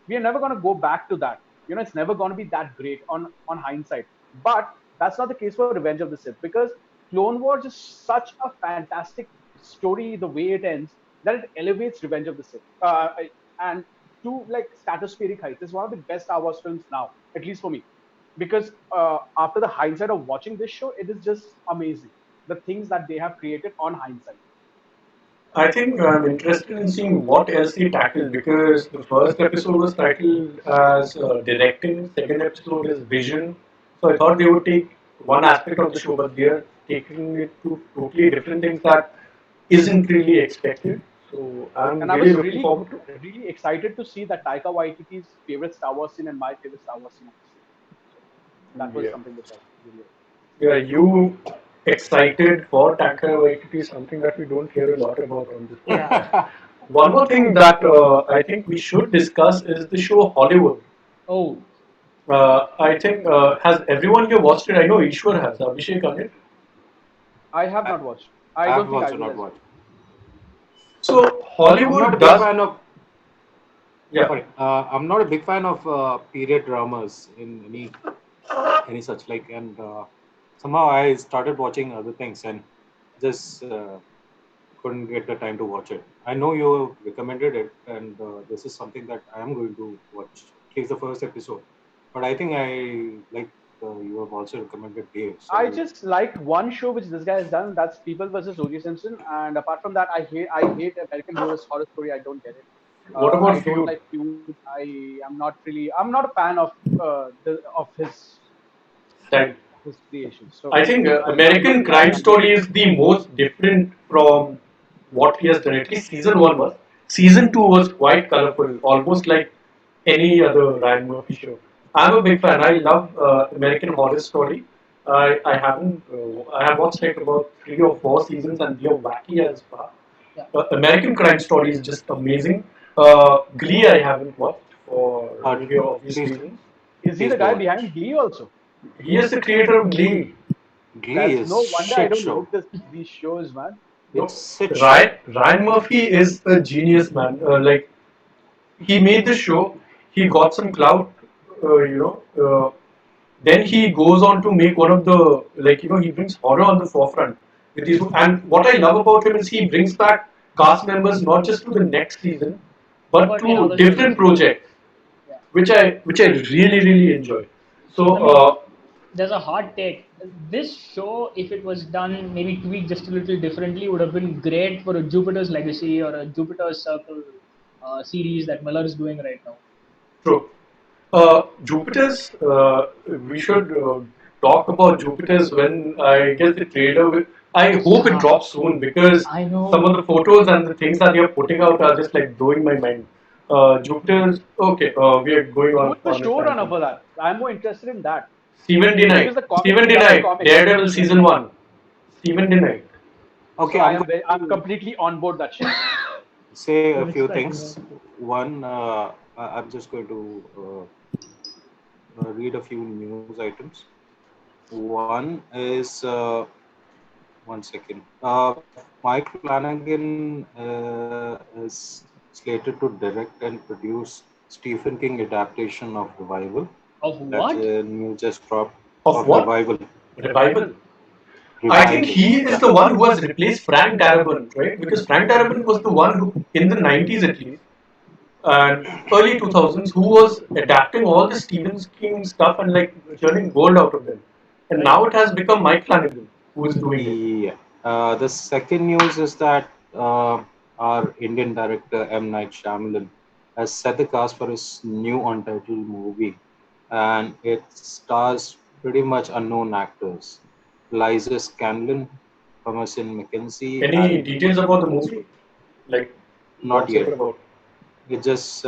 We are never going to go back to that. It's never going to be that great on hindsight. But that's not the case for Revenge of the Sith, because Clone Wars is such a fantastic story the way it ends, that it elevates Revenge of the Sith, and to like stratospheric heights. It's one of the best Star Wars films now, at least for me, because after the hindsight of watching this show, it is just amazing, the things that they have created on hindsight. I think I'm interested in seeing what else they tackle because the first episode was titled as directing, second episode is vision. So I thought they would take one aspect of the show, but they're taking it to totally different things that isn't really expected. So I'm And I really was looking really, forward to. really excited to see that Taika Waititi's favorite Star Wars scene and my favorite Star Wars scene at the same time. So that was Yeah. something which I really. Yeah, you excited for Taika Waititi is something that we don't hear a lot about on this Yeah. podcast. One more thing that I think we should discuss is the show Hollywood. Oh, I think has everyone here watched it? I know Ishwar has. Abhishek on it. I have I, not watched. I don't I've think I also will not as well. watched. So I'm not Hollywood a big does, fan of. yeah. Sorry, I'm not a big fan of period dramas in any such like, and somehow I started watching other things and just couldn't get the time to watch it. I know you recommended it, and this is something that I am going to watch at least the first episode. But I think I like you have also recommended Dave. I So just liked one show which this guy has done. That's People versus O.J. Simpson. And apart from that, I hate American Horror Story. I don't get it. What I about don't feud? like Feud. I'm not a fan of of Style. his creations. So I think I'm not American a fan. Crime Story is the most different from what he has done. At least season one was. Season two was quite colorful, almost like any other Ryan Murphy show. I'm a big fan. I love American Horror Story. I haven't. I have watched like about 3 or 4 seasons, and they are wacky as fuck. Yeah. American Crime Story is just amazing. Glee I haven't watched for uh, maybe obvious please reasons. Is he please the guy don't. behind Glee also? He is the creator of Glee. Glee That's is no wonder I shit don't show. like these shows, man. It's No, shit show. Ryan Murphy is a genius, man. Like he made the show, he got some clout, you know. Then he goes on to make one of the he brings horror on the forefront with these. And what I love about him is he brings back cast members not just to the next season, but But in to other shows different as well. projects, Yeah. which I really enjoy. So I mean, there's a hot take. This show, if it was done maybe tweaked just a little differently, would have been great for a Jupiter's Legacy or a Jupiter's Circle series that Miller is doing right now. true. Jupiter's, we should talk about Jupiter's when I guess the trailer will. I hope it Yeah, drops soon because I some of know. the photos and the things that they are putting out are just like blowing my mind. Jupiter's, okay, we are going Who's the on a showrunner tangent. for that? I'm more interested in that Stephen D. because Knight. the comics. Stephen I D. love the Knight, comics. Daredevil season 1. Stephen D. Knight. So Okay, I'm completely on board that shit. say a You're few expecting things. that. One, I'm just going to read a few news items. One is one second. Mike Flanagan is slated to direct and produce Stephen King adaptation of Revival. Of That what? news just dropped Of of what? Revival. Revival. I think Revival. he is Yeah. the one who has replaced Frank Darabont, right? Because Frank Darabont was the one who, in the 90s at least, and early 2000s, who was adapting all the Stephen King stuff and like churning gold out of them. And Right. now it has become Mike Flanagan who is doing it. Yeah. The second news is that our Indian director M. Night Shyamalan has set the cast for his new untitled movie, and it stars pretty much unknown actors: Liza Scanlon, Thomasin McKenzie, Any and details about the movie? Like, not what's it yet. about? It just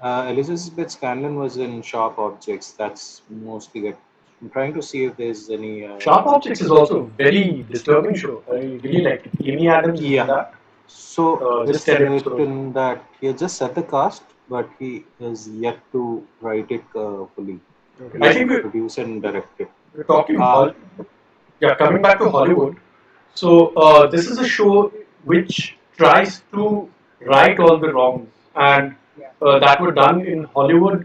Elizabeth Scanlon was in Sharp Objects. That's mostly it. I'm trying to see if there's any. Sharp Objects is also a very disturbing show. I really like it. Amy Adams is in Yeah. that. So Just it's 10 episodes. written that he has just set the cast, but he is yet to write it fully. Okay. I Yet think to produce and direct it. we're talking Uh, yeah, coming back to Hollywood. So this is a show which tries to right all the wrongs, and Yeah. that were done in Hollywood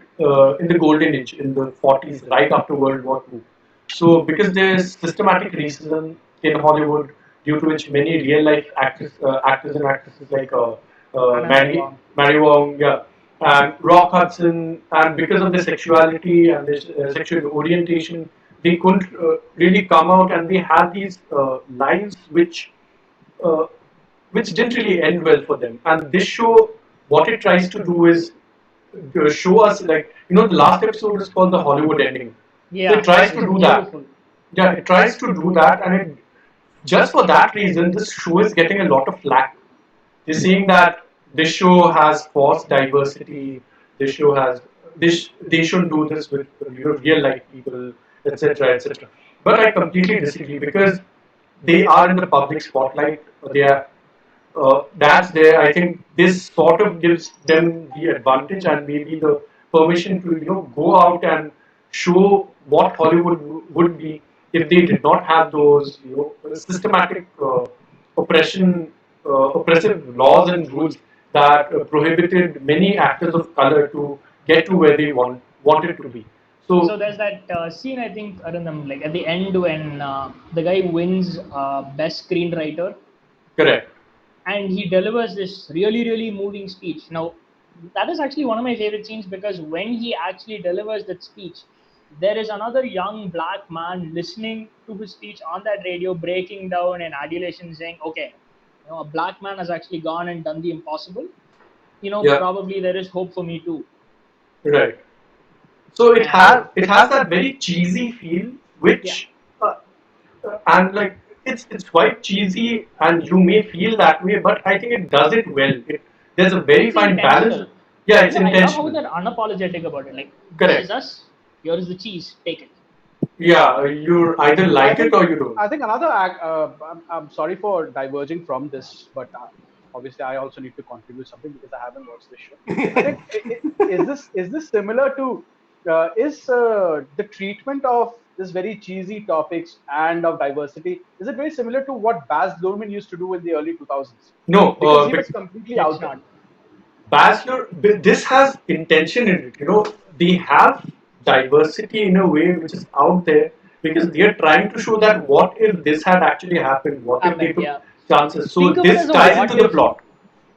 in the golden age, in the 40s, right after World War II. So because there's systematic racism in Hollywood, due to which many real life actors and actresses like Anna Mary Wong. Mary Wong, yeah, and Rock Hudson, and because of their sexuality and their sexual orientation, they couldn't really come out, and they had these lives uh, which didn't really end well for them. And this show, what it tries to do is show us, like, the last episode is called the Hollywood ending. So it Yeah, tries to it's do that. beautiful. Yeah, it tries to do that, and it just for that reason, this show is getting a lot of flack. They're saying that this show has forced diversity. This show has this. They shouldn't do this with real life people, etc., etc. But I completely disagree because they are in the public spotlight. They are. That's there. I think this sort of gives them the advantage and maybe the permission to go out and show what Hollywood would be. if they did not have those, systematic oppressive laws and rules that prohibited many actors of color to get to where they wanted to be. So So, there's that scene, I think, I don't know, like at the end when the guy wins best screenwriter, correct. and he delivers this really really moving speech. Now that is actually one of my favorite scenes, because when he actually delivers that speech, there is another young black man listening to his speech on that radio, breaking down in adulation, saying, okay, a black man has actually gone and done the impossible. Yeah, Probably there is hope for me too. right. So it And has that very cheesy feel, yeah, which and like it's quite cheesy, and you may feel that way, but I think it does it well. There's a very it's fine balance. intentional. Yeah, it's I love how intentional. they're unapologetic about it. Like, this is Correct. us, here is the cheese, take it. Yeah, you either I like it think or you don't. I think I'm sorry for diverging from this, but obviously I also need to contribute something because I haven't watched this show. I think is this similar to is the treatment of this very cheesy topics and of diversity, is it very similar to what Baz Luhrmann used to do in the early 2000s? No, Because he was completely It's out there. not. Bachelor, this has intention in it. They have diversity in a way which is out there because they are trying to show that what if this had actually happened? What if they Happened, took yeah. chances? So Think of it this as a ties into what the if. plot.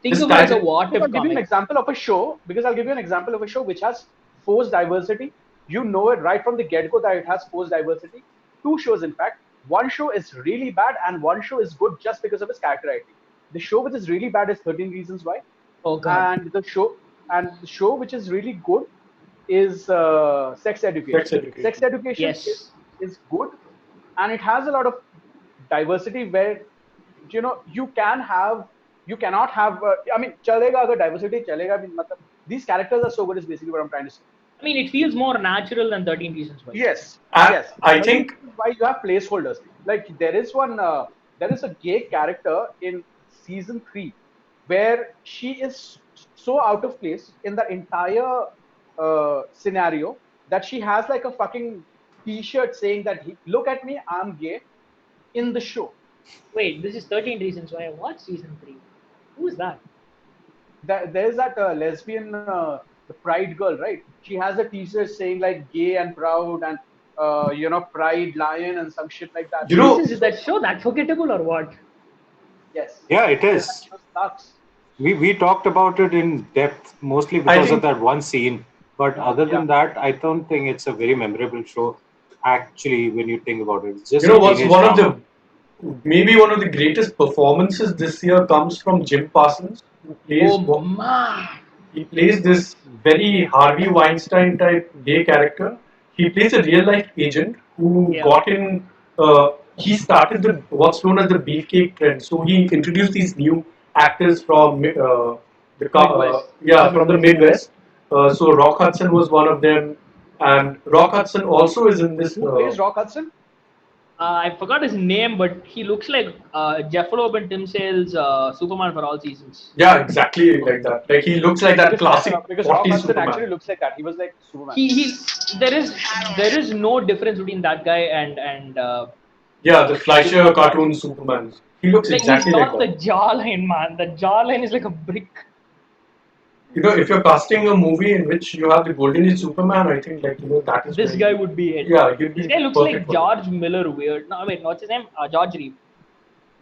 Think This of it as ties a in. what Because if I'll give you an comic. example of a show. Because I'll give you an example of a show which has forced diversity. You know it right from the get-go that it has forced diversity. Two shows, in fact. One show is really bad, and one show is good just because of its character writing. The show which is really bad is 13 Reasons Why, Oh god. and the show which is really good is Sex Sex Education. Sex education. Education Yes. is good, and it has a lot of diversity where you cannot have. I mean, chalega agar diversity chalega. I mean, these characters are so good. Is basically what I'm trying to say. I mean, it feels more natural than 13 Reasons Why. Yes, And yes. I 13 think reasons why you have placeholders. Like there is a gay character in season 3 where she is so out of place in the entire scenario that she has like a fucking T-shirt saying that look at me, I'm gay in the show. Wait, this is 13 Reasons Why. I watched season 3. Who is that? There's that lesbian, the Pride girl, right? She has a T-shirt saying like "gay and proud" and Pride Lion and some shit like that. you It's know Jesus, is so that show that forgettable or what? yes, Yeah, it yes, that is. show sucks. We talked about it in depth mostly I because of think that one scene. But other Yeah, than that, I don't think it's a very memorable show. Actually, when you think about it, it's you just a know what's teenage one of drama. the maybe one of the greatest performances this year comes from Jim Parsons, who Oh plays man. he plays this very Harvey Weinstein type gay character. He plays a real life agent who Yeah. got in. He started the what's known as the beefcake trend. So he introduced these new actors from Midwest. yeah, from the Midwest. So Rock Hudson was one of them, and Rock Hudson also is in this. who plays Rock Hudson? I forgot his name, but he looks like Jeff Loeb and Tim Sale's Superman for all seasons. Yeah, exactly like that. Like he looks like that Because classic because Rock 40s Hudson actually Superman. looks like that. He was like Superman. He there is no difference between that guy and Yeah, the Fleischer Superman for all cartoon seasons. Superman. He looks Like, he's exactly like got the that. jawline, man. The jawline is like a brick. If you're casting a movie in which you have the Golden Age Superman, I think that is This where guy would be it. yeah, you'd This be guy looks perfect like for it. George Miller weird. No, wait, what's his name? George Reeve.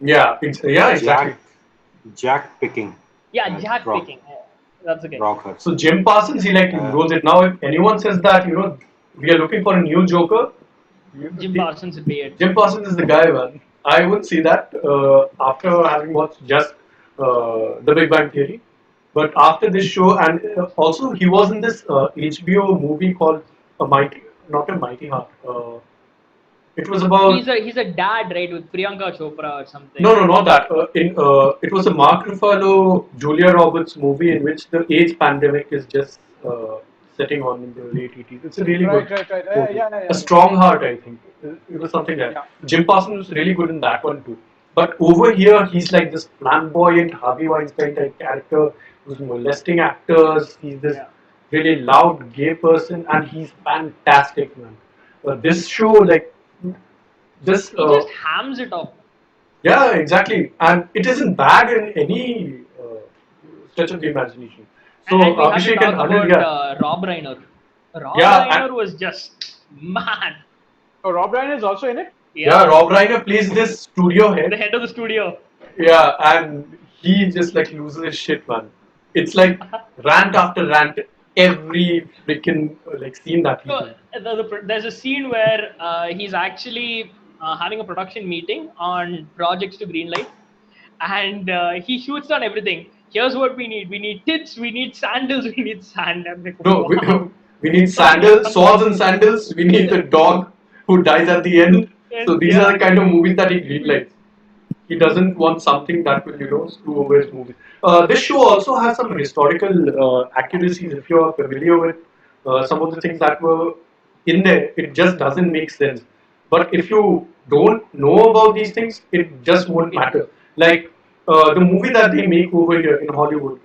Yeah, yeah, exactly. Jack, Jack picking. Yeah, Jack Rock, picking. Yeah, that's okay. Rock Hudson. So Jim Parsons, he like Uh, rolls it. Now, if anyone says that we are looking for a new Joker, Jim Parsons would be it. Jim Parsons is the guy, man. I would see that after having watched just The Big Bang Theory. But after this show, and also he was in this HBO movie called A Mighty, not A Mighty Heart. It was about He's a dad, right, with Priyanka Chopra or no, something. no, not that. It was a Mark Ruffalo, Julia Roberts movie in which the AIDS pandemic is just setting on in the late 80s. It's a really good Right. Yeah, movie. yeah, yeah, A yeah. Strong Heart, I think. It was something like Yeah. that. Jim Parsons was really good in that one too. But over here, he's like this flamboyant Harvey Weinstein type character who's molesting actors. He's this Yeah. really loud gay person, and he's fantastic, man. This show, like, just He just hams it up. yeah, exactly, and it isn't bad in any stretch of the imagination. So And we have to Abhishek and talk Anil, about yeah, Rob Reiner. Rob yeah, and, Reiner was just man. Oh, Rob Ryan is also in it. yeah. Yeah, Rob Reiner plays this studio the head. head of the studio. Yeah, and he just like loses his shit, man. It's like rant after rant, every freaking like scene that he So does. there's a scene where he's actually having a production meeting on projects to greenlight, and he shoots on everything. Here's what we need: we need tits, we need sandals, we need sand. I'm like, No, wow. we need sandals, swords and sandals. We need the dog who dies at the end. So And these are yeah, the kind of movies that he greenlights. He doesn't want something that will, screw over his movie. This show also has some historical accuracies. If you are familiar with some of the things that were in there, it just doesn't make sense. But if you don't know about these things, it just won't matter. Like the movie that they make over here in Hollywood,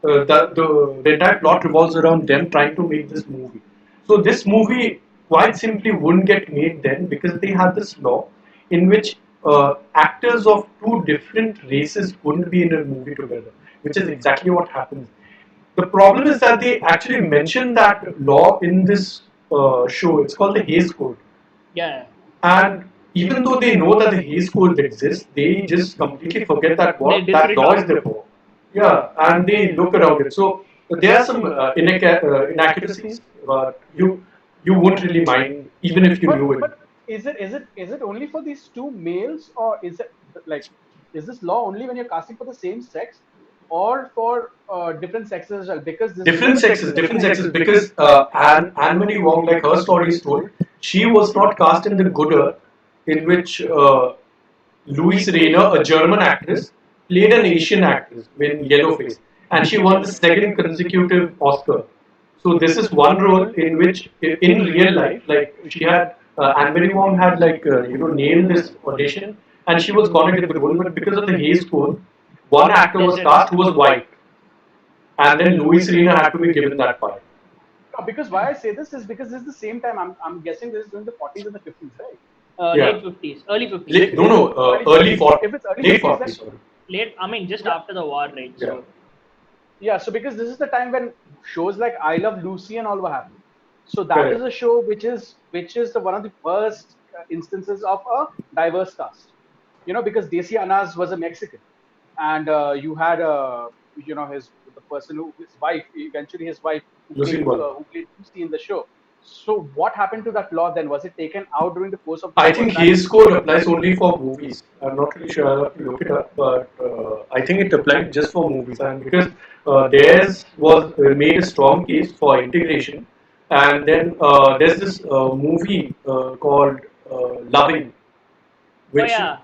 the entire plot revolves around them trying to make this movie. So this movie quite simply wouldn't get made then because they had this law in which actors of two different races couldn't be in a movie together, which is exactly what happens. The problem is that they actually mention that law in this show. It's called the Hays Code, yeah. and even though they know that the Hays Code exists, they just completely forget that They what that law disregard is it. there for. Yeah, and they look around it. So there are some inaccuracies, but you won't really mind even if you knew it. But is it only for these two males, or is it like, is this law only when you're casting for the same sex, or for different sexes as well? Because this is Different sexes, because Anne Marie Wong, like her story is told, she was not cast in the Good Earth, in which Louise Rayner, a German actress, played an Asian actress in Yellowface, and she won the second consecutive Oscar. So this is one role in which, in real life, like she had, Anne Marie Wong had like nailed this audition, and she was gonna get the role, but because of the Hays Code, one actor They was said cast who was white, and then Louis Serena had to be given that part. because why I say this is because this is the same time. I'm guessing this is during the 40s and the 50s, right? Yeah. late 50s, early 50s. No, no, Early early 50s. 40s, If it's early late 50s, then 40s, sorry. Late, I mean, just yeah, after the war, right? Yeah. So yeah. So because this is the time when shows like I Love Lucy and all were happening. So that is Correct. a show which is one of the first instances of a diverse cast. Because Desi Anas was a Mexican, and you had his the person who his wife, eventually his wife, Lucille Ball. who played Lucy in the show. So what happened to that law then? Was it taken out during the course of the I show, think and that Hayes Code applies only for movies. I'm not really sure. I'll have to look it up, but I think it applied just for movies. And because theirs was made a strong case for integration, and then there's this movie called Loving, oh which yeah,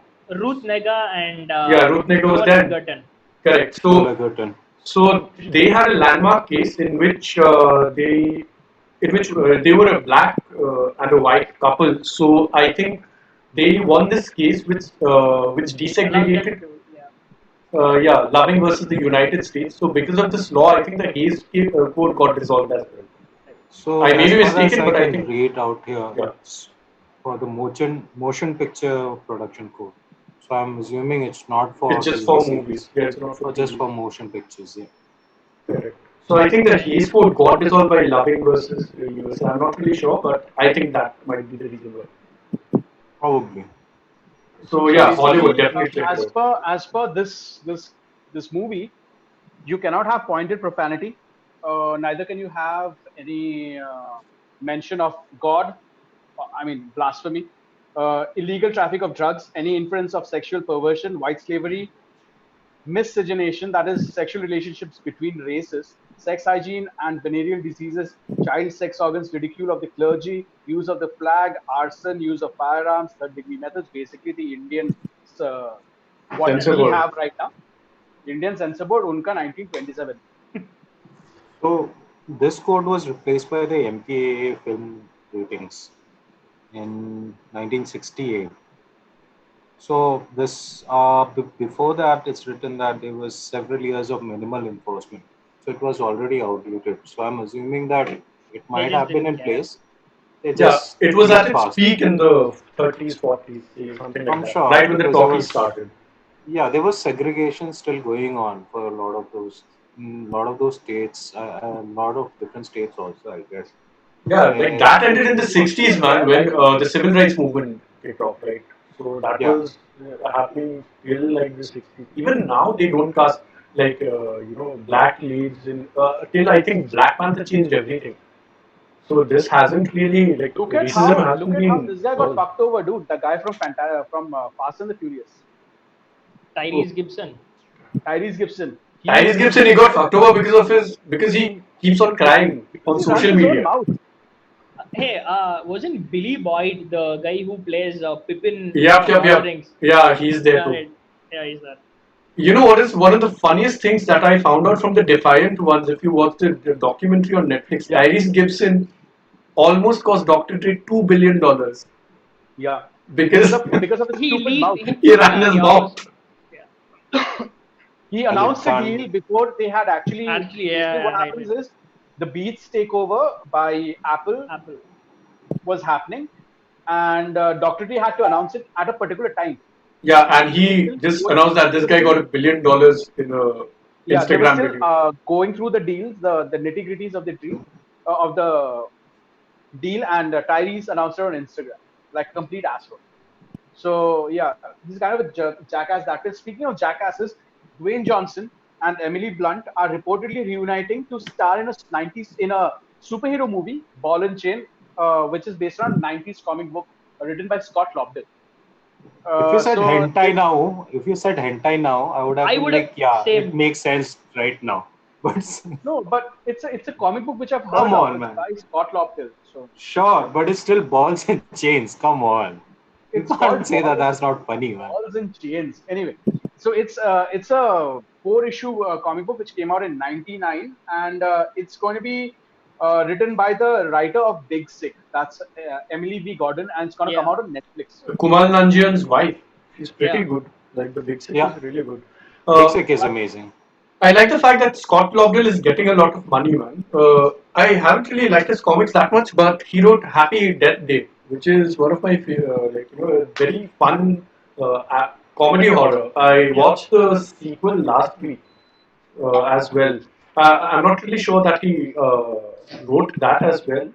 Ruth Nega and yeah, Ruth Negga was Joel then Edgerton. correct. Joel So Edgerton. so they had a landmark case in which they were a black and a white couple. So I think they won this case which Allowed them desegregated, to, yeah. yeah, Loving versus the United States. So because of this law, I think the Hayes Code got dissolved as well. So I may as be far as mistaken, I but I can think read out here, yeah, it's for the motion picture production code. So I'm assuming it's not for it's just TV for movies. series, Yeah, it's not for or just TV. for motion pictures. Yeah. Correct. So I think the Hayes Code got dissolved by Loving versus USA. I'm not really sure, but I think that might be the reason why. Probably. So so yeah, Hollywood basically, definitely check it out. as per this movie, you cannot have pointed profanity. Neither can you have any mention of God. I mean, blasphemy, illegal traffic of drugs, any inference of sexual perversion, white slavery, miscegenation, that is, sexual relationships between races, sex hygiene and venereal diseases, child sex organs, ridicule of the clergy, use of the flag, arson, use of firearms, third degree methods, basically the Indian, uh, what Censor we board. have right now. Indian censor board, unka 1927. So this code was replaced by the MPAA film ratings in 1968. So this before that, it's written that there was several years of minimal enforcement. So it was already outdated. So I'm assuming that it They might just have been didn't in care. place. It Yeah, just it was peaked at its fast. peak in the 30s, 40s, something like I'm that. sure Right when the because there talkies was, started. yeah, there was segregation still going on for a lot of those, lot of those states, a lot of different states also, I guess. Yeah, like Where, that ended in the It's also 60s, man, there, when like the civil rights movement kicked off, right? So that yeah, was happening till like the 60s. Even now, they don't cast like, black leads in, till I think Black Panther changed everything. So this hasn't really, like, racism look hasn't at how been this guy got solved. fucked over, dude. The guy from Fast and the Furious, Oh, Tyrese Gibson. Tyrese Gibson. Tyrese He Gibson, he got fucked over because he keeps on crying because on he runs social his own media. mouth. Hey, wasn't Billy Boyd the guy who plays Pippin Yep, from yep, Lord of the yep. Rings? Yeah, he's there Yeah, too. right. Yeah, he's that. You know what is one of the funniest things that I found out from the Defiant ones? If you watch the documentary on Netflix, Yeah, Tyrese Gibson almost cost Dr. Dre $2 billion yeah. because Because of his He stupid leaked. mouth. He, he ran yeah, his he mouth. almost. Yeah, He well, it announced the can't. deal before they had actually. actually, Basically, what yeah, right happens with is the Beats takeover by Apple Apple. was happening, and Dr. T had to announce it at a particular time. Yeah, and They were he still just going, announced that they this were guy got still, $1 billion in a yeah, they were Instagram still video. going through the deals, the nitty gritties of the deal, of the deal, and Tyrese announced it on Instagram, like complete asshole. So yeah, he's kind of a jackass. That is, speaking of jackasses, Dwayne Johnson and Emily Blunt are reportedly reuniting to star in a 90s in a superhero movie, Ball and Chain, which is based on a 90s comic book written by Scott Lobdell. If you said So hentai they now, if you said hentai now, I would have I been would have like, yeah, it same. makes sense right now. But no, but it's a comic book which I've heard come of. on, It's man. by Scott Lobdell, so Sure, but it's still balls and chains. Come on. You it's can't called say that that's not funny, man. Balls and Chains. Anyway, so it's a four-issue comic book which came out in '99, and it's going to be written by the writer of Big Sick. That's Emily V. Gordon, and it's going to come Yeah, out on Netflix. Kumal Nanjian's wife, she's pretty yeah, good. Like the Big Sick Yeah, is really good. Big Uh, Sick is amazing. I like the fact that Scott Lobdell is getting a lot of money, man. I haven't really liked his comics that much, but he wrote Happy Death Day, which is one of my very fun comedy horror. I watched the sequel last week as well. I'm not really sure that he wrote that as well,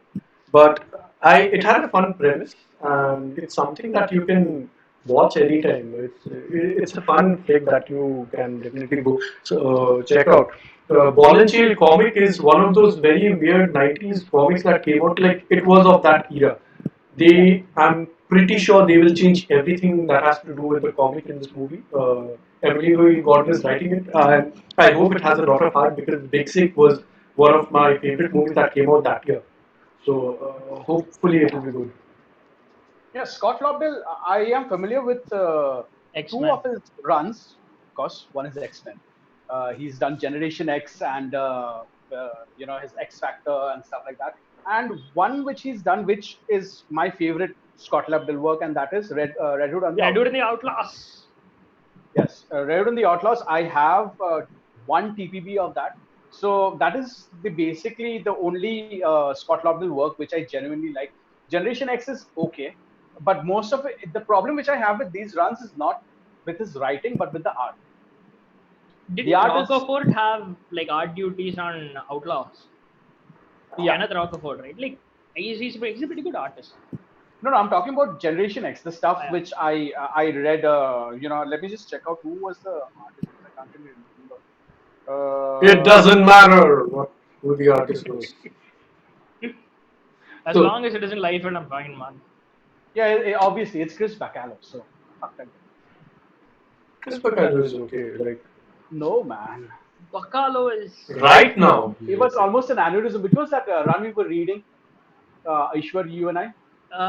but I it had a fun premise, and it's something that you can watch anytime. It's a fun flick that you can definitely go check out. Ball and Chain comic is one of those very weird 90s comics that came out, like it was of that era. Yeah. I'm pretty sure they will change everything that has to do with the comic in this movie. Emily Louis Gordon is writing it, and I hope it has a lot of heart because Big Sick was one of my favorite movies that came out that year. So hopefully it will be good. Yeah, Scott Lobdell, I am familiar with X two of Men. his runs. Of course, one is X Men. He's done Generation X and his X Factor and stuff like that. And one which he's done, which is my favorite Scott Lobdell work, and that is Red Hood and the Red Hood and Outlaws. the Outlaws. Yes, Red Hood and the Outlaws. I have one TPB of that. So that is basically the only Scott Lobdell work which I genuinely like. Generation X is okay, but most of it, the problem which I have with these runs is not with his writing, but with the art. The Didn't art is, Rockerford have like art duties on Outlaws? yeah. Kenneth Rockerford, right? Like he's a pretty good artist. No, no, I'm talking about Generation X, the stuff Yeah. which I read. Let me just check out who was the artist because I can't really remember. It Uh, doesn't matter who the artist was. As So long as it isn't Liefeld, I'm fine, man. yeah, obviously it's Chris Bacalo, so fuck that guy. Chris Bacalo is okay. Like No, man. Bacalo is right now, It he's was okay. almost an aneurysm. Which was that run we were reading, Ishwar, you and I?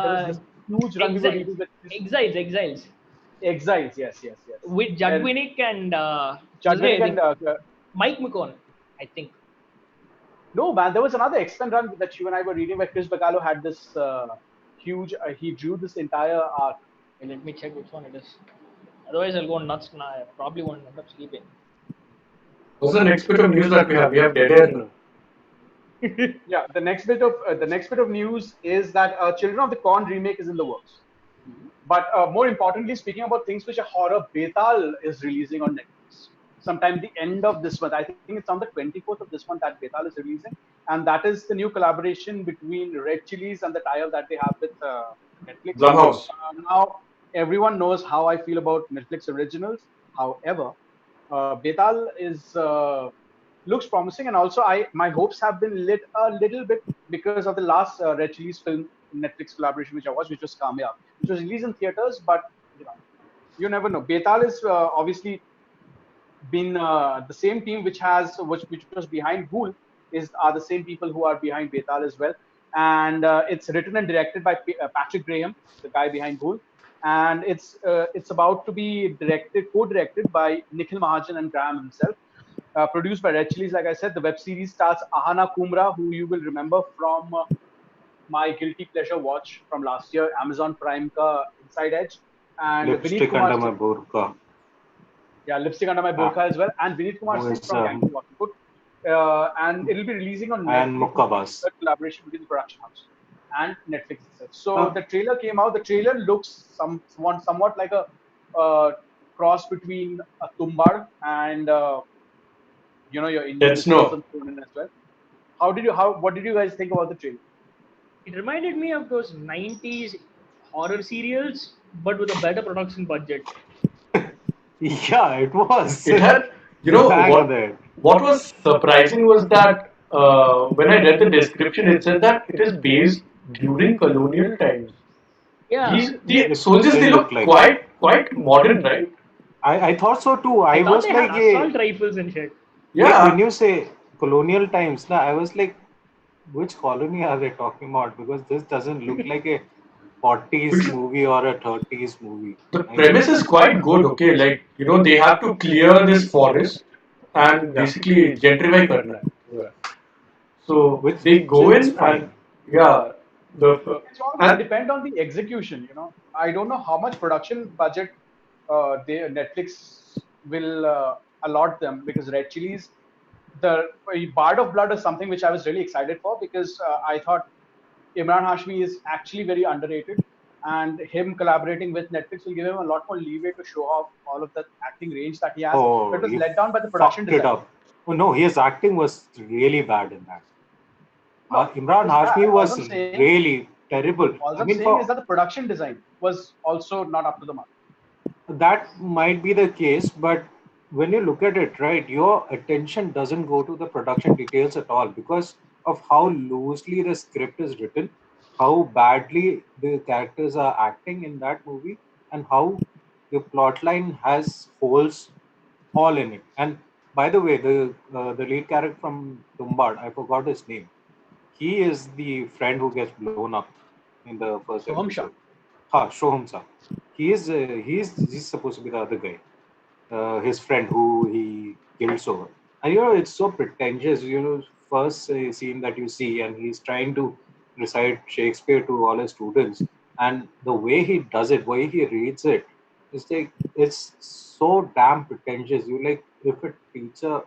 There was uh, this huge run we were Exiles, reading with this Exiles, Exiles. Yes, yes, yes. with And Judwinick and what's his Chadwick name? and Mike McCone, I think. no, man, there was another X-Men run that you and I were reading where Chris Bacalo had this huge. He drew this entire arc. Okay, let me check which one it is. Otherwise, I'll go nuts and I probably won't end up sleeping. What's the next bit of news that we have? We have Dead Air now. Yeah, the next bit of news is that Children of the Corn remake is in the works. But more importantly, speaking about things which are horror, Betal is releasing on Netflix sometime the end of this month. I think it's on the 24th of this month that Betal is releasing, and that is the new collaboration between Red Chilies and the tie-up that they have with Netflix. Blumhouse. Now everyone knows how I feel about Netflix originals. However, Betal is looks promising, and also I my hopes have been lit a little bit because of the last Red Chili's film Netflix collaboration which I watched, which was Kamya, which was released in theaters, but you know, you never know. Betal is obviously been the same team which was behind Ghoul is are the same people who are behind Betal as well, and it's written and directed by Patrick Graham, the guy behind Ghoul, and it's about to be co-directed by Nikhil Mahajan and Graham himself. Produced by Red Chilies, like I said, the web series stars Ahana Kumra, who you will remember from my guilty pleasure watch from last year, Amazon Prime ka Inside Edge, and Vineet Lipstick Kumar under my Singh, burqa. yeah, Lipstick Under My Uh, Burqa as well, and Vineet Kumar who Singh is from Gangster Walking Good. And it'll be releasing on and Netflix. This will be the Mukkabas. third collaboration between the production house and Netflix itself. So Uh, the trailer came out. The trailer looks somewhat like a uh, cross between a Tumbar and your Indian Dead listeners Snow. on TuneIn as well. What did you guys think about the trailer? It reminded me of those 90s horror serials, but with a better production budget. yeah, it was. It had, you You know, bang on the head. what was surprising was that when I read the description, it said that it is based during colonial times. Yeah, The It soldiers, they didn't look look like. quite modern, right? I thought so too. I I thought was they had like, yeah, assault rifles and shit. like when Yeah, you say colonial times, now I was like, which colony are they talking about? Because this doesn't look like a 40s because movie or a 30s movie. the I mean, premise is quite good. Okay, like they have to clear this forest and yeah, basically gentrify karna hai. Yeah. So which they go is in and fine. yeah, the It's all going to and depend on the execution. I don't know how much production budget Netflix will allot them, because Red Chilies, the Bard of Blood is something which I was really excited for, because I thought Imran Hashmi is actually very underrated, and him collaborating with Netflix will give him a lot more leeway to show off all of the acting range that he has. But Oh, it was he let down by the production fucked it design. up. Oh no, his acting was really bad in that. No, it Imran was bad. Hashmi was really terrible. All I I'm mean, saying is for that the production design was also not up to the mark. that might be the case, but when you look at it, right, your attention doesn't go to the production details at all because of how loosely the script is written, how badly the characters are acting in that movie, and how the plotline has holes all in it. And by the way, the lead character from Tumbad, I forgot his name. He is the friend who gets blown up in the first Soham Shah. episode. Ha, Shoham. He's supposed to be the other guy, his friend who he kills over. And it's so pretentious. First scene that you see, and he's trying to recite Shakespeare to all his students, and the way he does it, way he reads it, it's so damn pretentious. You like if a teacher,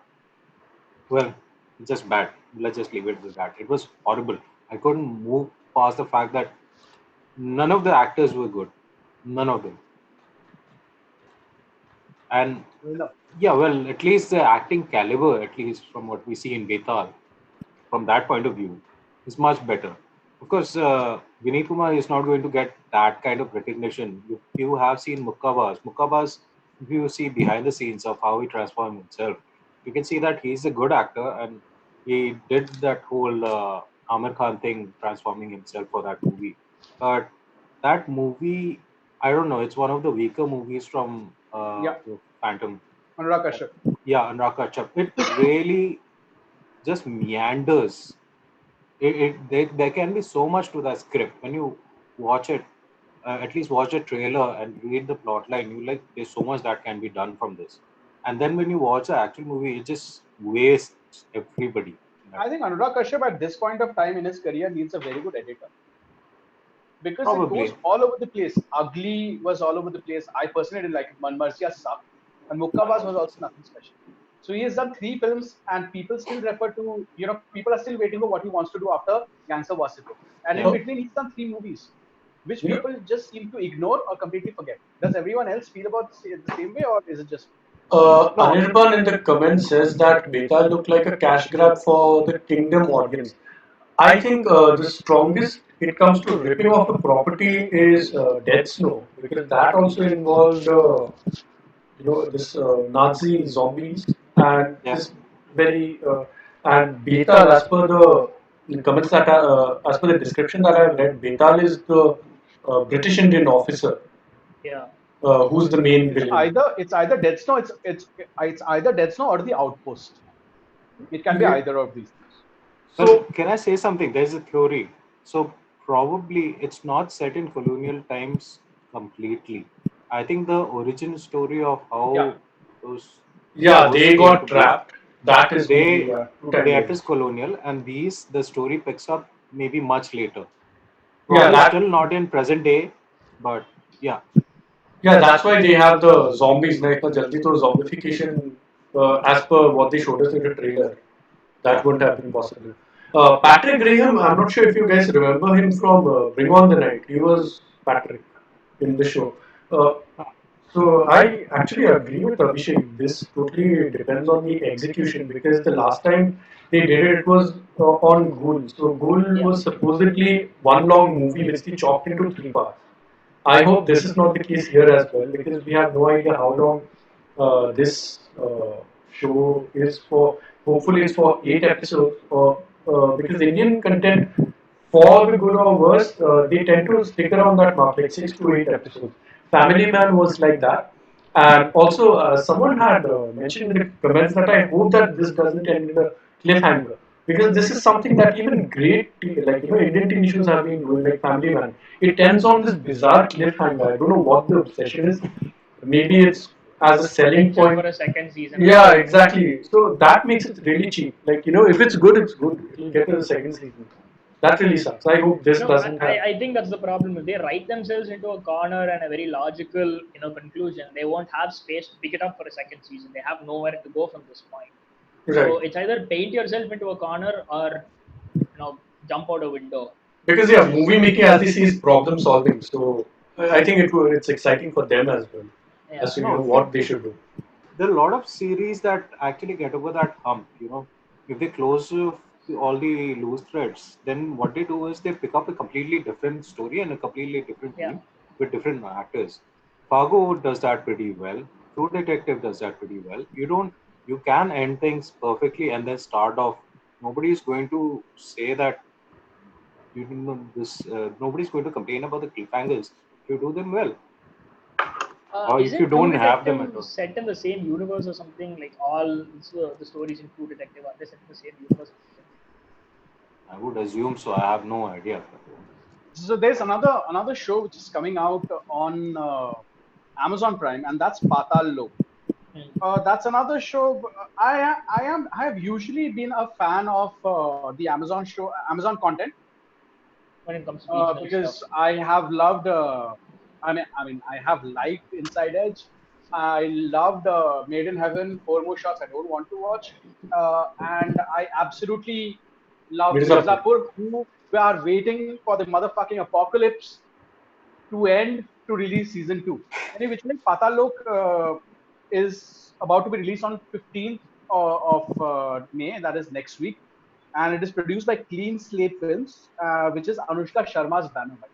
well, it's just bad. Let's just leave it with that. It was horrible. I couldn't move past the fact that none of the actors were good. None of them. And No. yeah, well, at least the acting caliber, at least from what we see in Betal, from that point of view, is much better. Of course, Vinay Kumar is not going to get that kind of recognition. You have seen Mukkabas. Mukkabas, if you see behind the scenes of how he transformed himself, you can see that he's a good actor and he did that whole Amir Khan thing, transforming himself for that movie. But that movie, I don't know, it's one of the weaker movies from Yeah, Phantom. Anurag Kashyap. Yeah, Anurag Kashyap. It really just meanders. There can be so much to that script when you watch it. At least watch a trailer and read the plot line. You like there's so much that can be done from this. And then when you watch the actual movie, it just wastes everybody in that I think movie. Anurag Kashyap at this point of time in his career needs a very good editor, because it goes Probably. all over the place. Ugly was all over the place. I personally didn't like it. Manmarsia sucked. And Mukkabas was also nothing special. So he has done three films, and people still refer to, people are still waiting for what he wants to do after Gangster Vassiko. And in Yeah. Uh, between, he's done three movies, which you know, people just seem to ignore or completely forget. Does everyone else feel about the same way, or is it just me? Anirban in the comments says that Beta looked like a cash grab for the Kingdom audience. I think the strongest it comes to ripping off a property is Dead Snow, because that also involved this Nazi zombies, and Yeah. this very and Betal, as per the comments that as per the description that I've read, Betal is the British Indian officer Yeah. who's the main It's villain. either Dead Snow, it's either Dead Snow or the Outpost. It can be Yeah. either of these things. Well, So can I say something? There's a theory. So probably it's not set in colonial times completely. I think the origin story of Yeah, how those yeah, ghosts they came to got be, trapped. That is maybe they two time that maybe. is colonial, and these the story picks up maybe much later. Yeah, Probably that still not in present day, but yeah. yeah, that's why they have the zombies. Na itna jaldi to zombification, as per what they showed us in the trailer, Yeah. that wouldn't have been possible. Patrick Graham, I'm not sure if you guys remember him from Bring On the Night. He was Patrick in the show. Uh, so I actually agree with Abhishek. This totally depends on the execution, because the last time they did it, it was on Ghoul. So Ghoul Yeah. was supposedly one long movie which they chopped into three parts. I hope this is not the case here as well, because we have no idea how long this show is for. Hopefully, it's for 8 episodes. Or because Indian content, for the good or worse, they tend to stick around that mark, like 6 to 8 episodes. Family Man was like that. And also, someone had mentioned in the comments that I hope that this doesn't end in a cliffhanger, because this is something that even like Indian TV shows have been doing, like Family Man. It ends on this bizarre cliffhanger. I don't know what the obsession is. Maybe it's as a selling Potential for point. a second season or Yeah, something. exactly. So that makes it really cheap. Like, if it's good, it's good. It'll get a second season. That really sucks. I hope this No, doesn't have. I think that's the problem. If they write themselves into a corner and a very logical, conclusion, they won't have space to pick it up for a second season. They have nowhere to go from this point. Right. So it's either paint yourself into a corner or, jump out a window. Because, yeah, movie making, as they say, is problem solving. So I think it's exciting for them as well, as Yeah. to, No, what they should do. there are a lot of series that actually get over that hump. If they close all the loose threads, then what they do is they pick up a completely different story and a completely different Yeah. team with different actors. Fargo does that pretty well. True Detective does that pretty well. You can end things perfectly and then start off. Nobody is going to say that you didn't know this. Nobody's going to complain about the cliffhangers if you do them well, or if you Isn't True don't have them at Detective all. set in the same universe or something? Like all the stories in True Detective, are they set in the same universe or something? I would assume so. I have no idea. So there's another show which is coming out on Amazon Prime, and that's Patal Lok. Hmm. That's another show. I have usually been a fan of the Amazon content, When it comes to regional stuff. because I have loved. I have liked Inside Edge. I loved Made in Heaven. Four more shots I don't want to watch, and I absolutely love Mirzapur. Mirzapur, who we are waiting for the motherfucking apocalypse to end to release season two. Anyway, which means Patalok is about to be released on 15th of May, that is next week, and it is produced by Clean Slate Films, which is Anushka Sharma's banner. By the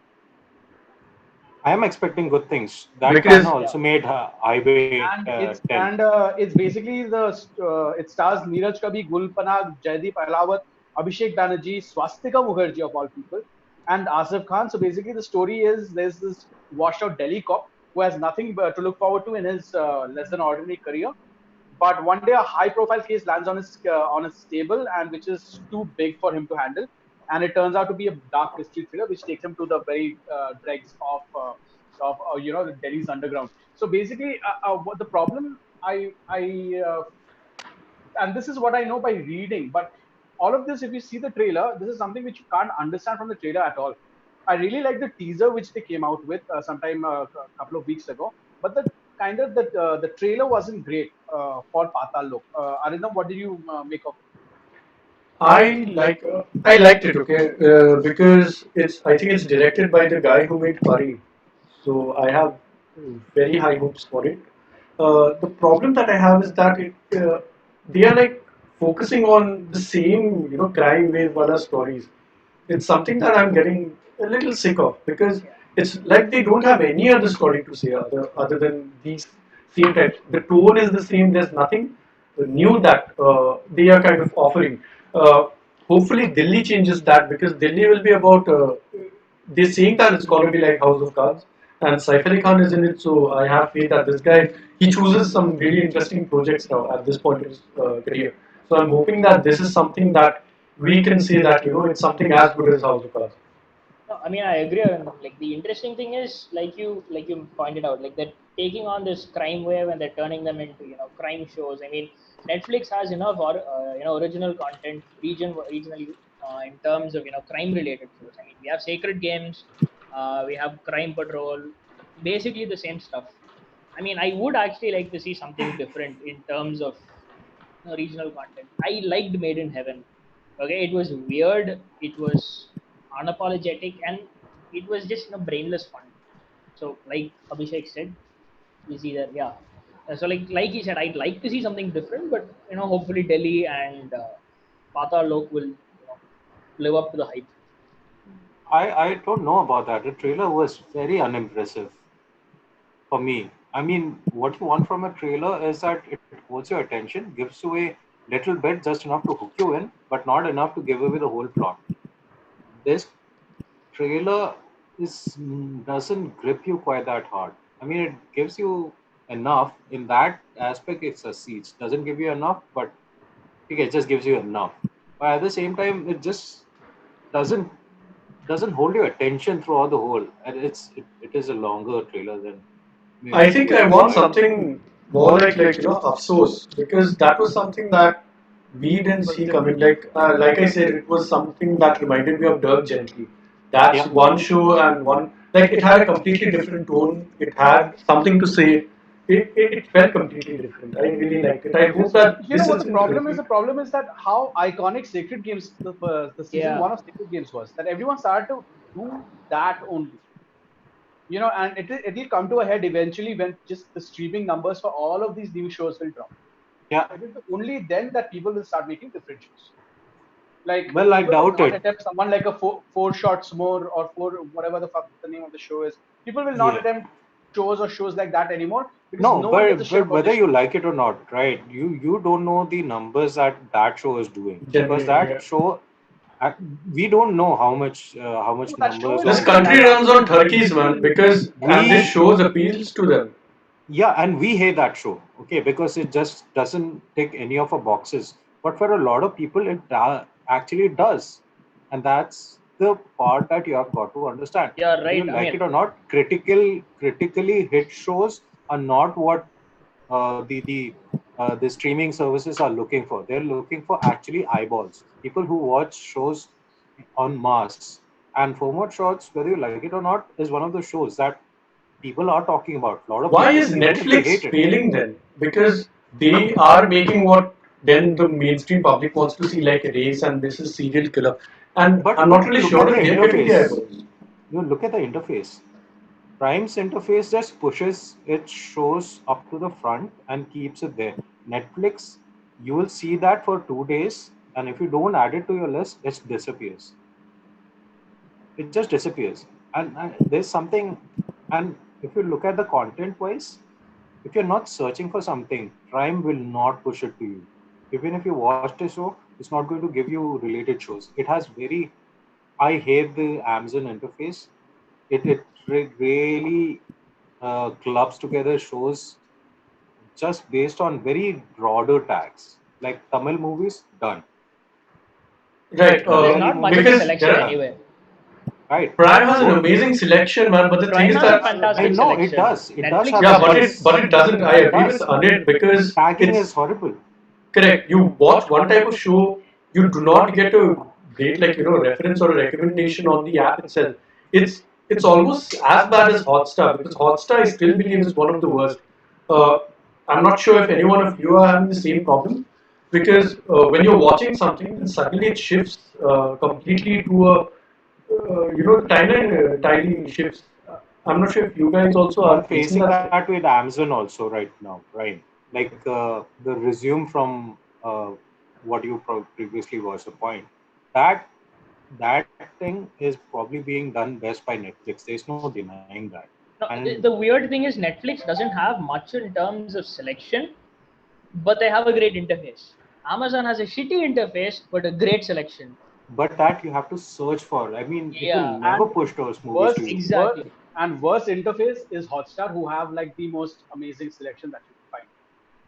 I am expecting good things. That banner Because Yeah. also made Highway And 10. it's basically it stars Neeraj Kabi, Gul Panag, Jaideep Ahlawat, Abhishek Banerjee, Swastika Mukherjee of all people, and Asif Khan. So basically, the story is there's this washed out Delhi cop who has nothing to look forward to in his less than ordinary career. But one day, a high-profile case lands on his table, and which is too big for him to handle. And it turns out to be a dark mystery thriller, which takes him to the very dregs of the Delhi's underground. So basically, what the problem and this is what I know by reading. But all of this, if you see the trailer, this is something which you can't understand from the trailer at all. I really like the teaser which they came out with sometime a couple of weeks ago, but the trailer wasn't great. for Patal Lok. Arindam, what did you make of it? I liked it, okay, because it's I think it's directed by the guy who made Pari, so I have very high hopes for it. The problem that I have is that they are like focusing on the same crime wave wala stories. It's something that I'm getting a little sick of because it's like they don't have any other story to say other than these same types. The tone is the same. There's nothing new that they are kind of offering. Uh, Hopefully, Delhi changes that because Delhi will be about. They're saying that it's going to be like House of Cards, and Saif Ali Khan is in it. So I have faith that this guy he chooses some really interesting projects now at this point in his career. So I'm hoping that this is something that we can say that it's something as good as House of Cards. No, I mean I agree. Like the interesting thing is, like you pointed out, like they're taking on this crime wave and they're turning them into crime shows. I mean, Netflix has enough or original content regionally in terms of crime related shows. I mean, we have Sacred Games, we have Crime Patrol, basically the same stuff. I mean, I would actually like to see something different in terms of regional content. I liked Made in Heaven. Okay, it was weird, it was unapologetic, and it was just brainless fun. So, like Abhishek said, is either yeah. So like he said, I'd like to see something different, but hopefully Delhi and Patal Lok will live up to the hype. I don't know about that. The trailer was very unimpressive for me. I mean, what you want from a trailer is that it holds your attention, gives you a little bit, just enough to hook you in, but not enough to give away the whole plot. This trailer doesn't grip you quite that hard. I mean, it gives you enough in that aspect. It succeeds. Doesn't give you enough, but okay, it just gives you enough. But at the same time, it just doesn't doesn't hold your attention throughout the whole. And it is a longer trailer than I maybe think I want 2 hours. something more like Afsos because that was something that we didn't see coming. Like I said, it was something that reminded me of Dirk Gently. That's Yeah, one show and one like it had a completely different tone. It had something to say. It felt completely different. I really liked it. I hope Because that you know this what the doesn't problem is. repeat. The problem is that how iconic Sacred Games, the season Yeah, one of Sacred Games was. That everyone started to do that only. And it'll come to a head eventually when just the streaming numbers for all of these new shows will drop. yeah. It is only then that people will start making different shows. Like Well, I people will doubt not it. attempt someone like a four shots more or four whatever the fuck the name of the show is. People will not Yeah. attempt shows or shows like that anymore because No, no one gives a shit but about whether this you show. like it or not, right? You don't know the numbers that that show is doing because Generating, yeah. that show, uh, we don't know how No, much that show numbers is This or still country doing runs on absolutely turkeys, man, because and this we shows appeals to them. yeah, and we hate that show, okay, because it just doesn't tick any of our boxes. But for a lot of people, actually does, and that's the part that you have got to understand. you're Whether you right. I like mean, it or not, critically hit shows are not what the streaming services are looking for. They're looking for actually eyeballs, people who watch shows en masse. And format shots, whether you like it or not, is one of the shows that people are talking about. A lot of Why people, is even if they Netflix hate it. failing then? Because they are making what then the mainstream public wants to see, like a race, and this is serial killer. And I'm But not you really look at sure the if they're getting the interface. eyeballs. You look at the interface. Prime's interface just pushes its shows up to the front and keeps it there. Netflix, you will see that for 2 days, and if you don't add it to your list, it disappears. It just disappears. And there's something, and if you look at the content wise, if you're not searching for something, Prime will not push it to you. Even if you watch a show, it's not going to give you related shows. It has very, I hate the Amazon interface. It really clubs together shows just based on very broader tags. Like Tamil movies, done. Right, there's Malayali not much of a movies, because selection done. anyway. Right. Prime has an Go. amazing selection, man. But the thing Prime is has a that I fantastic know it selection. does. It does Netflix have a yeah, doesn't. but it doesn't. I it agree with does. Anit because Tagging is it's horrible. correct. You watch one type of show, you do not get a great reference or a recommendation on the app itself. It's almost as bad as Hotstar because Hotstar I still believe is one of the worst. Uh, I'm not sure if any one of you are having the same problem, because when you're watching something, then suddenly it shifts completely to a timeline shifts. I'm not sure if you guys also are I'm facing facing that. that with Amazon also right now, right? Like the resume from what you previously was the point. That that thing is probably being done best by Netflix. There's no denying that. No, And the weird thing is Netflix doesn't have much in terms of selection, but they have a great interface. Amazon has a shitty interface, but a great selection. but that you have to search for. I mean, it will Yeah, never And push those movies to worst, you. worst, exactly. and worst interface is Hotstar, who have like the most amazing selection that you can find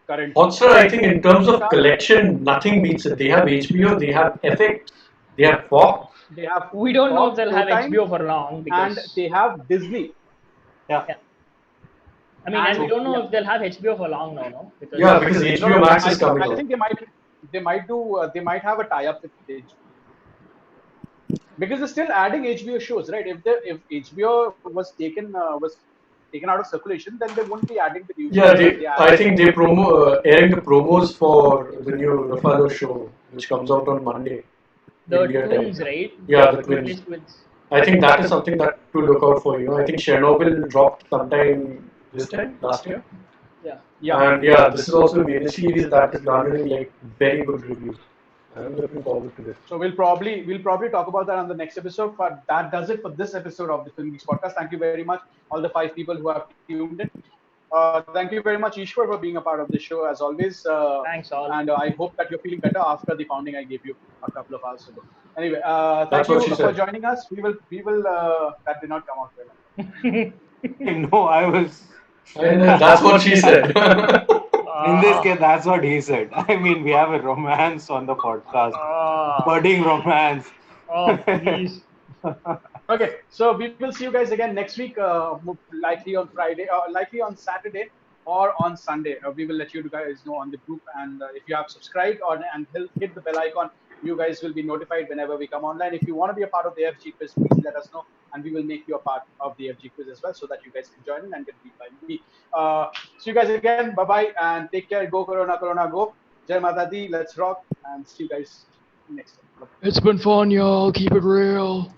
currently. Hotstar, I think in terms of collection, nothing beats it. They have HBO, they have FX, they have Fox. They have We don't know if Fox, they'll have Showtime, HBO for long and because they have Disney. Yeah. yeah, I mean, and And we So don't know yeah, if they'll have HBO for long now, no, Yeah, because because no, HBO no. Max I is think coming I out. think they might have a tie up with HBO because they're still adding HBO shows, right? If HBO was taken out of circulation, then they wouldn't be adding the new Yeah, shows, but they are I adding. think they airing the promos for the new Ruffalo show, which comes out on Monday, the India time. twins, right? Yeah, the twins. English twins. I think that is something that to look out for. I think Chernobyl dropped sometime this time last year, Yeah. Yeah, and yeah, this is also a mini series that is garnering like very good reviews. I'm looking forward to this. so we'll probably talk about that on the next episode. But that does it for this episode of the Film Geeks podcast. Thank you very much, all the five people who have tuned in. Thank you very much, Ishwar, for being a part of the show as always. Thanks And all. I hope that you're feeling better after the pounding I gave you a couple of hours ago. Anyway, thank That's what you she for said. joining us. We will. That did not come out well. I know I was And that's what she said. in this Ah, case. That's what he said. I mean, we have a romance on the podcast, ah, budding romance. oh, please. Okay, so we will see you guys again next week, likely on Friday, likely on Saturday or on Sunday. We will let you guys know on the group, and if you have subscribed and hit the bell icon, you guys will be notified whenever we come online. If you want to be a part of the FG quiz, please let us know, and we will make you a part of the FG quiz as well, so that you guys can join in and get beat by me. See you guys again. Bye bye, and take care. Go Corona, Corona, go. Jai Mata Di. Let's rock, and see you guys next time. Bye. It's been fun, y'all. Keep it real.